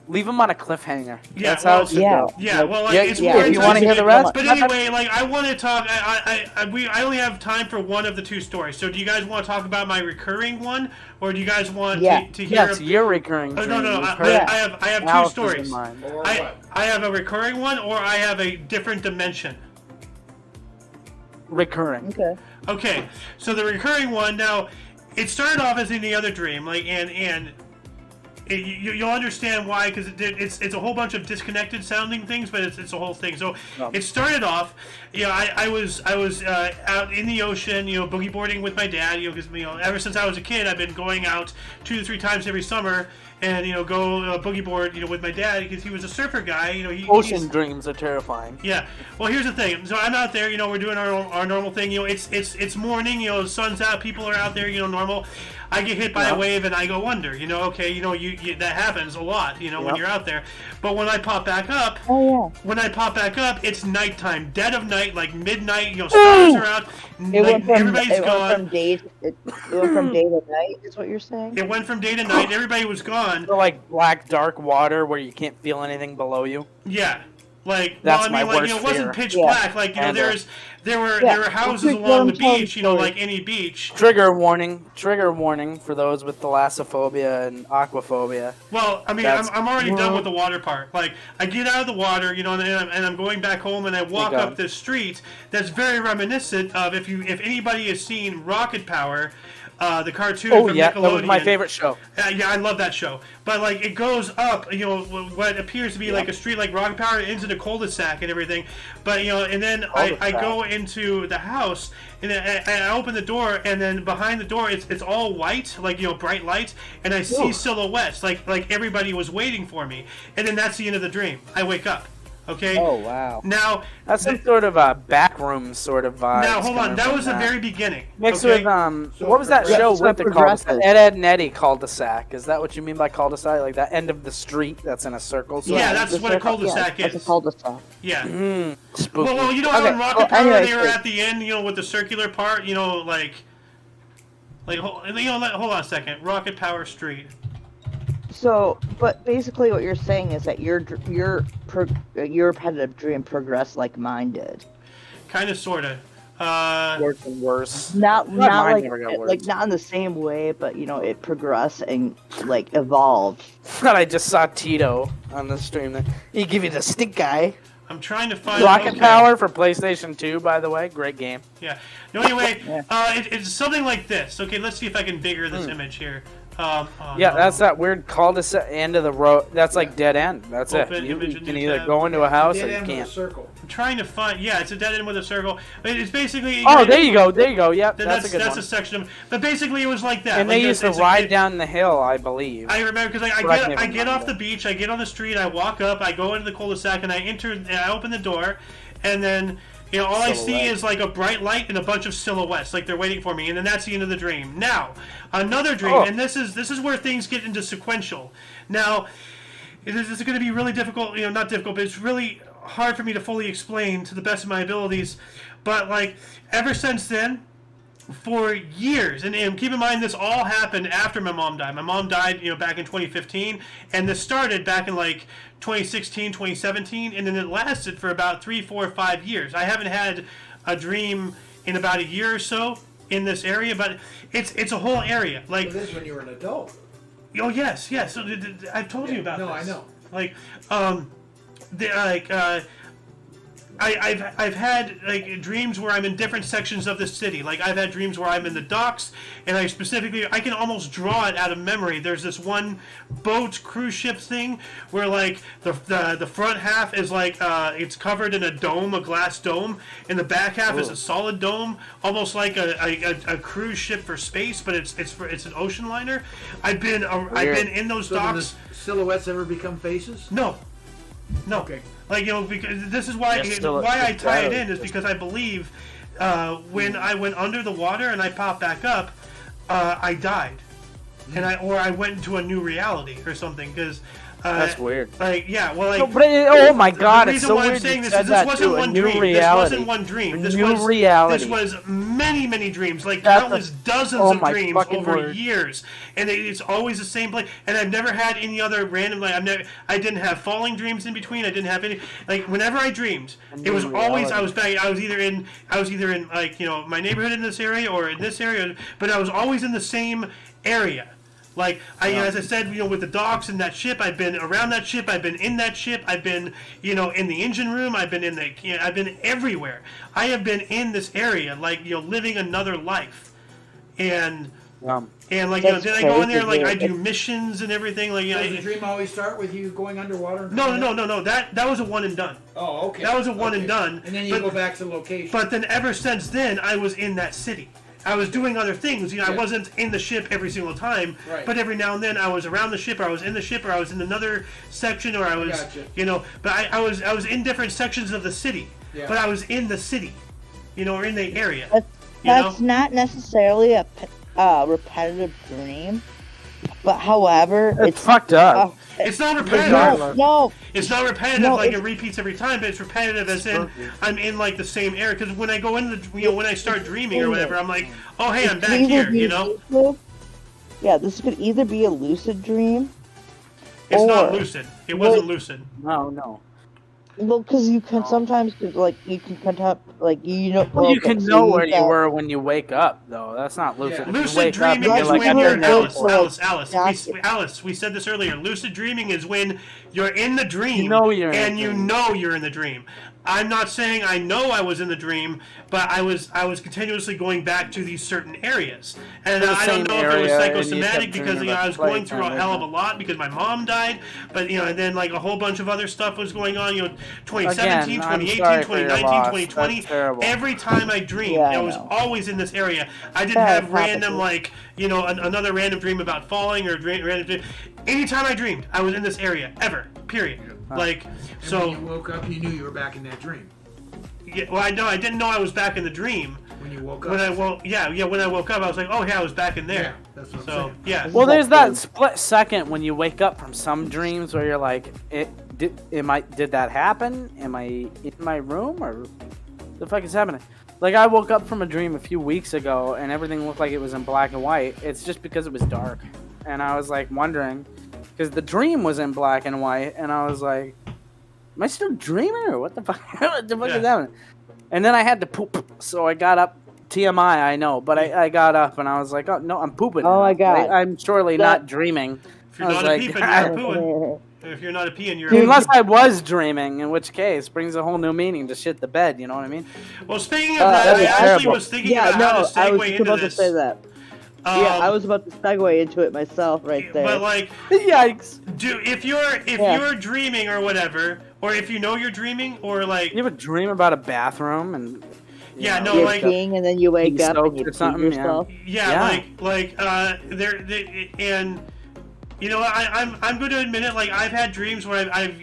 Leave them on a cliffhanger. Yeah, That's how well, it should yeah. go. Yeah, well, like, Yeah, it's yeah, more if you wanna hear the interesting- rest- But anyway, like, I want to talk. I only have time for one of the two stories. So, do you guys want to talk about my recurring one, or do you guys want Yeah. to hear? Yes, your recurring Oh, dream. no. We've I heard have two Alex's stories. in mind. Or I what? I have a recurring one, or I have a different dimension. Recurring. Okay. Okay, so the recurring one now, it started off as any other dream, like you'll understand why, because it's a whole bunch of disconnected sounding things, but it's a whole thing. So it started off, I was out in the ocean, boogie boarding with my dad, because ever since I was a kid, I've been going out 2 to 3 times every summer, and go boogie board, with my dad, because he was a surfer guy. Ocean dreams are terrifying. Yeah. Well, here's the thing. So I'm out there. We're doing our normal thing. It's morning. The sun's out. People are out there. Normal. I get hit by a wave and I go under. Okay. You that happens a lot. When you're out there. But when I pop back up. Oh It's nighttime, dead of night, like midnight. Stars are out. yeah. Everybody's It gone. went from day. It went from day to night. Is what you're saying? It went from day to night. Everybody was gone. So like black, dark water where you can't feel anything below you. Yeah. Like, That's well, I mean, my like, worst it wasn't fear. pitch Yeah. black. Like, And, there were Yeah. houses Quick, along the let 'em tell the beach, story. like any beach. Trigger warning for those with thalassophobia and aquaphobia. Well, I mean, That's- I'm already done with the water part. Like, I get out of the water, and I'm going back home, and I walk God. up this street that's very reminiscent of if anybody has seen Rocket Power. the cartoon Oh from yeah, Nickelodeon. that was my favorite show. Yeah, I love that show. But like, it goes up, what appears to be like a street like Rocket Power into the cul-de-sac and everything. But and then I go into the house and I open the door, and then behind the door it's all white, like bright lights, and I see silhouettes, like everybody was waiting for me. And then that's the end of the dream. I wake up. Okay. Oh wow. Now that's some sort of a backroom sort of vibe. Now hold on, that was the very beginning. Mixed with what was that show with the cul-de-sac? Ed and Eddie cul-de-sac. Is that what you mean by cul-de-sac? Like that end of the street that's in a circle? Yeah, that's what a cul-de-sac is. It's a cul-de-sac. Yeah. Spooky. Well, how in Rocket Power they were at the end, with the circular part, like hold on a second, Rocket Power Street. So, but basically, what you're saying is that your repetitive dream progressed like mine did. Kind of, sorta. Worse and worse. Not like not in the same way, but it progressed and like evolved. I just saw Tito on the stream. He give you the stink eye. I'm trying to find Rocket Power for PlayStation 2, by the way, great game. Yeah. No, anyway, it's something like this. Okay, let's see if I can bigger this image here. That's that weird cul-de-sac end of the road. That's like dead end. That's it. You can either go into a house or you can't. Circle. I'm trying to find. Yeah, it's a dead end with a circle. It's basically. Oh, there you go. There you go. Yep, that's a good one. That's a section of. But basically, it was like that. And they used to ride down the hill, I believe. I remember because I get off the beach, I get on the street, I walk up, I go into the cul-de-sac, and I open the door, and then. All I see is like a bright light and a bunch of silhouettes, like they're waiting for me, and then that's the end of the dream. Now, another dream, and this is where things get into sequential. Now, this is going to be really difficult, not difficult, but it's really hard for me to fully explain to the best of my abilities. But like, ever since then, for years, and keep in mind this all happened after my mom died. My mom died, back in 2015, and this started back in like 2016, 2017, and then it lasted for about 3, 4, 5 years. I haven't had a dream in about a year or so in this area, but it's a whole area. Like this is when you were an adult. Oh yes. So I've told you about this. No, I know. Like, I've had like dreams where I'm in different sections of the city. Like I've had dreams where I'm in the docks, and I can almost draw it out of memory. There's this one boat cruise ship thing where like the front half is like it's covered in a glass dome, and the back half is a solid dome, almost like a cruise ship for space, but it's an ocean liner. I've been in those docks. Do the silhouettes ever become faces? No. Okay. Like because this is why I tie it in is because I believe when I went under the water and I popped back up, I died, and I went into a new reality or something because. That's weird. Like yeah, well, like. No, but oh my God! The It's reason so why weird I'm saying you this said is that this wasn't too. one A new dream. reality. This wasn't one dream. This reality. This was many dreams, like That's countless dozens of dreams over word. years, and it's always the same place. And I've never had any other random like I didn't have falling dreams in between. I didn't have any like whenever I dreamed, it was always I was either in like my neighborhood in this area or in this area, but I was always in the same area. Like as I said, with the docks and that ship, I've been around that ship. I've been in that ship. I've been, in the engine room. I've been I've been everywhere. I have been in this area, like living another life, and like then I go in there, like I do missions and everything. Like Does the dream always start with you going underwater? No. That was a one and done. Oh, okay. That was a one and done. And then you go back to the location. But then ever since then, I was in that city. I was doing other things. I wasn't in the ship every single time, but every now and then I was around the ship, or I was in the ship, or I was in another section, or I was, But I was in different sections of the city, but I was in the city, or in the area. That's not necessarily a repetitive dream, but however, it's fucked up. It's not repetitive. No. It's not repetitive like it repeats every time, but it's repetitive as in I'm in like the same area. Because when I go into when I start dreaming or whatever, I'm like, oh hey, I'm back here. Lucid. Yeah, this could either be a lucid dream. It's not lucid. It wasn't lucid. No. Well, because you can sometimes you can contact you can know where you were when you wake up, though. That's not lucid. Yeah. Lucid dreaming is when Alice. We said this earlier. Lucid dreaming is when you're in the dream, you know you're in the dream. I'm not saying I know I was in the dream, but I was continuously going back to these certain areas, and I don't know if it was psychosomatic because I was going through a hell of a lot because my mom died, but and then like a whole bunch of other stuff was going on. 2017, 2018, 2019, 2020. Every time I dreamed, I was always in this area. I didn't have random like another random dream about falling or random dream. Anytime I dreamed, I was in this area ever. Period. Like so. When you woke up, you knew you were back in that dream. Yeah, well, I didn't know I was back in the dream. When you woke up. When I woke up, I was like, oh yeah, I was back in there. Yeah, that's what I'm saying. Yeah. Well, there's that split second when you wake up from some dreams where you're like, did that happen? Am I in my room or the fuck is happening? Like I woke up from a dream a few weeks ago and everything looked like it was in black and white. It's just because it was dark, and I was like wondering. Because the dream was in black and white, and I was like, am I still dreaming, or what the fuck? What the fuck is happening? And then I had to poop, so I got up. TMI, I know, but I got up, and I was like, oh, no, I'm pooping. Oh, my God. I'm surely not dreaming. If you're not a peeping, you're pooing. If you're not a peeing, you're unless I was dreaming, in which case, brings a whole new meaning to shit the bed, you know what I mean? Well, speaking of that, I actually was thinking about how to segue into this. I was about to say that. I was about to segue into it myself right there. But like, yikes! If you're dreaming or whatever, or if you know you're dreaming, or like you ever dream about a bathroom and you're peeing and then you wake up and you pee yourself. Yeah, like and. I'm going to admit it. Like I've had dreams where I'm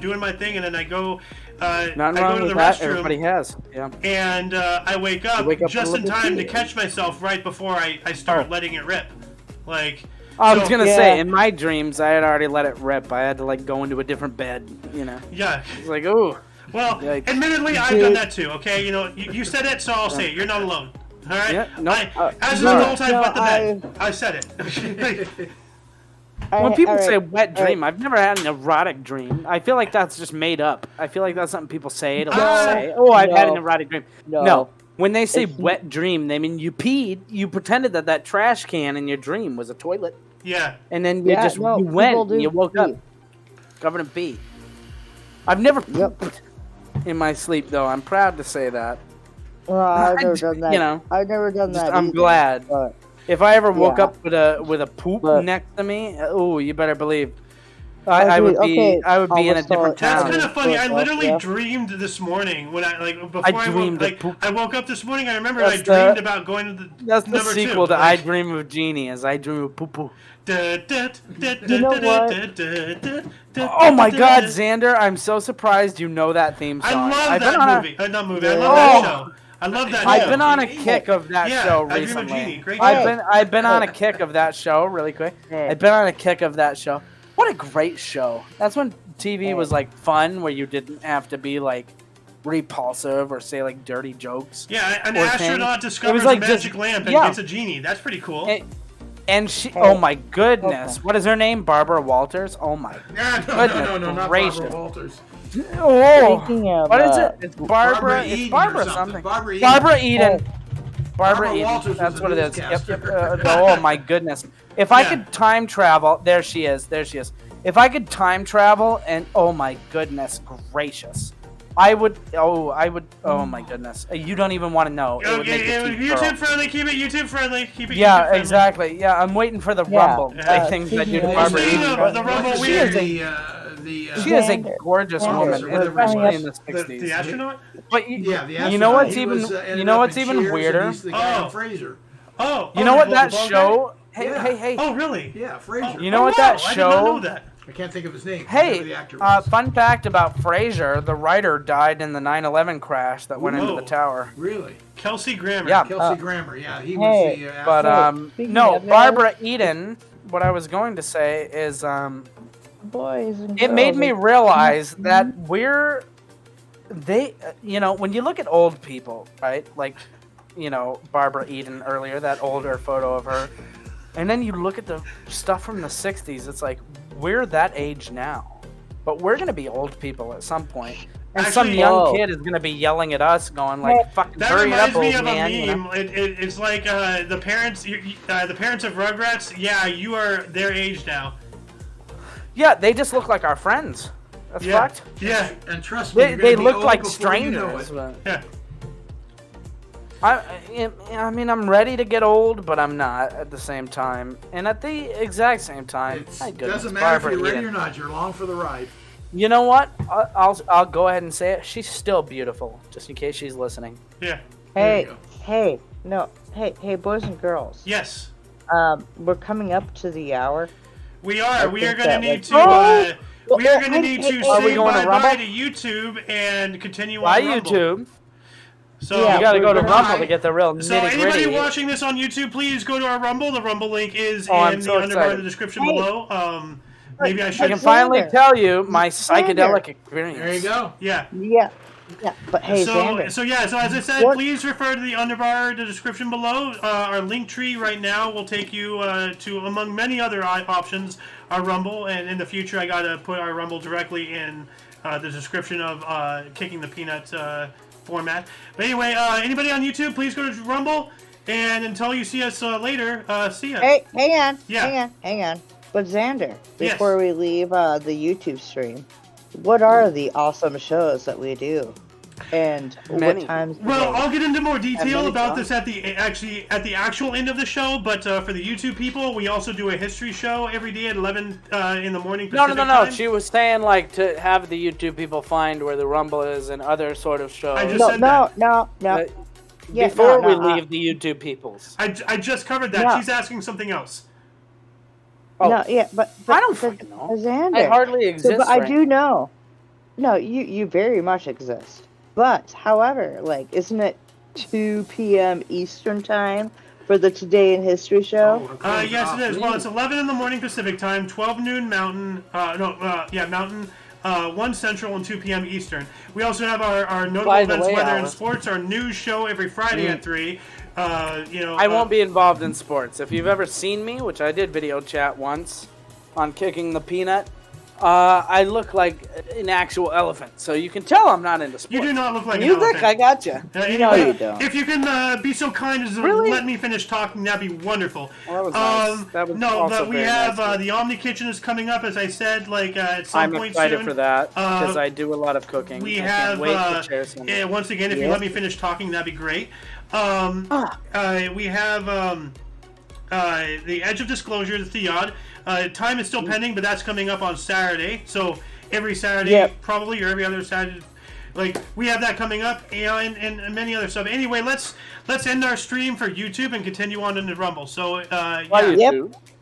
doing my thing and then I go, I go to the restroom. Everybody has, yeah. And I wake up just in time to catch myself right before I start letting it rip. Like I was gonna say, in my dreams, I had already let it rip. I had to like go into a different bed, Yeah. It's like, ooh. Well, admittedly, I've done that too. Okay, you said it, so I'll say it. You're not alone. All right. Yeah. No. As an adult, I've wet the bed. I said it. When people say wet dream, I've never had an erotic dream. I feel like that's just made up. I feel like that's something people say to say, oh, I've had an erotic dream. No. When they say wet dream, they mean you peed, you pretended that trash can in your dream was a toilet. Yeah. And then you went and you woke up covered in pee. I've never pooped in my sleep, though. I'm proud to say that. Well, I've never done that. I've never done that. I'm glad. If I ever woke up with a poop next to me, oh, you better believe I would be in a different town. That's kind of funny. I literally dreamed this morning when I woke up this morning. I remember I dreamed about going to the. That's the sequel to I Dream of Jeannie, as I dream of poo poo. You know what? Oh my God, Xander! I'm so surprised you know that theme song. I love that movie. I love that show. I love that show. I've been on a kick of that show recently. I've been on a kick of that show really quick. I've been on a kick of that show. What a great show. That's when TV was like fun, where you didn't have to be like repulsive or say like dirty jokes. Yeah, an astronaut discovers a magic lamp and gets a genie. That's pretty cool. And she, oh my goodness, what is her name? Barbara Walters? Oh my goodness, not Barbara Walters. Oh, what is it? It's Barbara. It's Barbara something. Barbara Eden. Barbara Eden. That's what it is. Yep. Oh my goodness. If I could time travel, there she is. If I could time travel, and oh my goodness gracious, I would. Oh my goodness. You don't even want to know. Okay, YouTube friendly. Keep it YouTube friendly. Yeah, exactly. Yeah, I'm waiting for the Rumble. I think that you Barbara Eden. The Rumble weird. She is a gorgeous woman, especially in the 60s. The astronaut? But you know what's even weirder? Fraser. Oh. You know what that show? Hey. Oh, really? Yeah, Fraser. You know what that show? I did not know that. I can't think of his name. Hey, fun fact about Fraser: the writer died in the 9/11 crash that went into the tower. Really? Kelsey Grammer. Yeah. Kelsey Grammer. Yeah, he was the. But Barbara Eden. What I was going to say is boys and girls. It made me realize that when you look at old people, right? Like, Barbara Eden earlier, that older photo of her. And then you look at the stuff from the 60s, it's like, we're that age now. But we're going to be old people at some point. And some young kid is going to be yelling at us, going like, fucking hurry up, old man. That reminds me of a meme. It's like the parents of Rugrats, you are their age now. Yeah, they just look like our friends. That's Yeah. fucked. Yeah. And trust me, They you're gonna be look old like before you know strangers. it. But Yeah. I mean, I'm ready to get old, but I'm not at the same time. And at the exact same time, my It goodness, doesn't matter Barbara if you're ready Eden. or not. You're along for the ride. You know what? I'll go ahead and say it. She's still beautiful, just in case she's listening. Yeah. Hey, There hey, boys and girls. Yes. We're coming up to the hour. We are. We are think going to that need was- to. We are going to need to Are we say going to bye-bye Rumble? to YouTube and continue Bye, on Rumble. YouTube. So, Yeah, You gotta go to we're Rumble gonna- to get the real so nitty anybody gritty. watching this on YouTube, please go to our Rumble. The Rumble link is I'm in so the underbar of excited. the description Hey. below. Maybe I I should. can finally Xander. tell you my psychedelic experience. There you go. Yeah. Yeah, but hey, So Xander. so as I said, What- please refer to the underbar, the description below. Our link tree right now will take you to, among many other options, our Rumble, and in the future I gotta put our Rumble directly in the description of Kicking the Peanut format. But anyway, anybody on YouTube, please go to Rumble, and until you see us later, see ya. Hey, hang Yeah. on. But Xander, Yes. before we leave the YouTube stream, what are the awesome shows that we do? And Many. what times? Well, I'll get into more detail many about times. this at the actual end of the show. But for the YouTube people, we also do a history show every day at 11 in the morning No, Pacific no. time. She was saying like to have the YouTube people find where the Rumble is and other sort of shows. I just no, said no, that. no, no. But Yeah, before no, we no, leave the YouTube peoples. I just covered that. Yeah. She's asking something else. Oh, No, yeah, but I don't fucking know. Xander. I hardly exist. But I right do know. No, you very much exist. But, however, like, isn't it 2 p.m. Eastern time for the Today in History show? Yes, it is. Well, it's 11 in the morning Pacific time, 12 noon Mountain. Mountain. 1 Central and 2 p.m. Eastern. We also have our notable By the events, way, weather, and Alice. sports. Our news show every Friday at 3. I won't be involved in sports. If you've ever seen me, which I did video chat once on Kicking the Peanut, I look like an actual elephant. So you can tell I'm not into sports. You do not look like You an look, elephant. I got you. No, you don't. If you can be so kind as to Really? let me finish talking, that'd be wonderful. Well, that was nice. That was no, also but we very have nice. the Omni Kitchen is coming up, as I said, like at some I'm point excited soon. for that because Uh, I do a lot of cooking. We I have, can't wait to share some. once again, if you Yeah. let me finish talking, that'd be great. We have the Edge of Disclosure, the Theod. Time is still pending, but that's coming up on Saturday. So every Saturday, Yep. probably, or every other Saturday. Like, we have that coming up, and many other stuff. Anyway, let's end our stream for YouTube and continue on into Rumble. So, Bye, yeah. Yep. YouTube.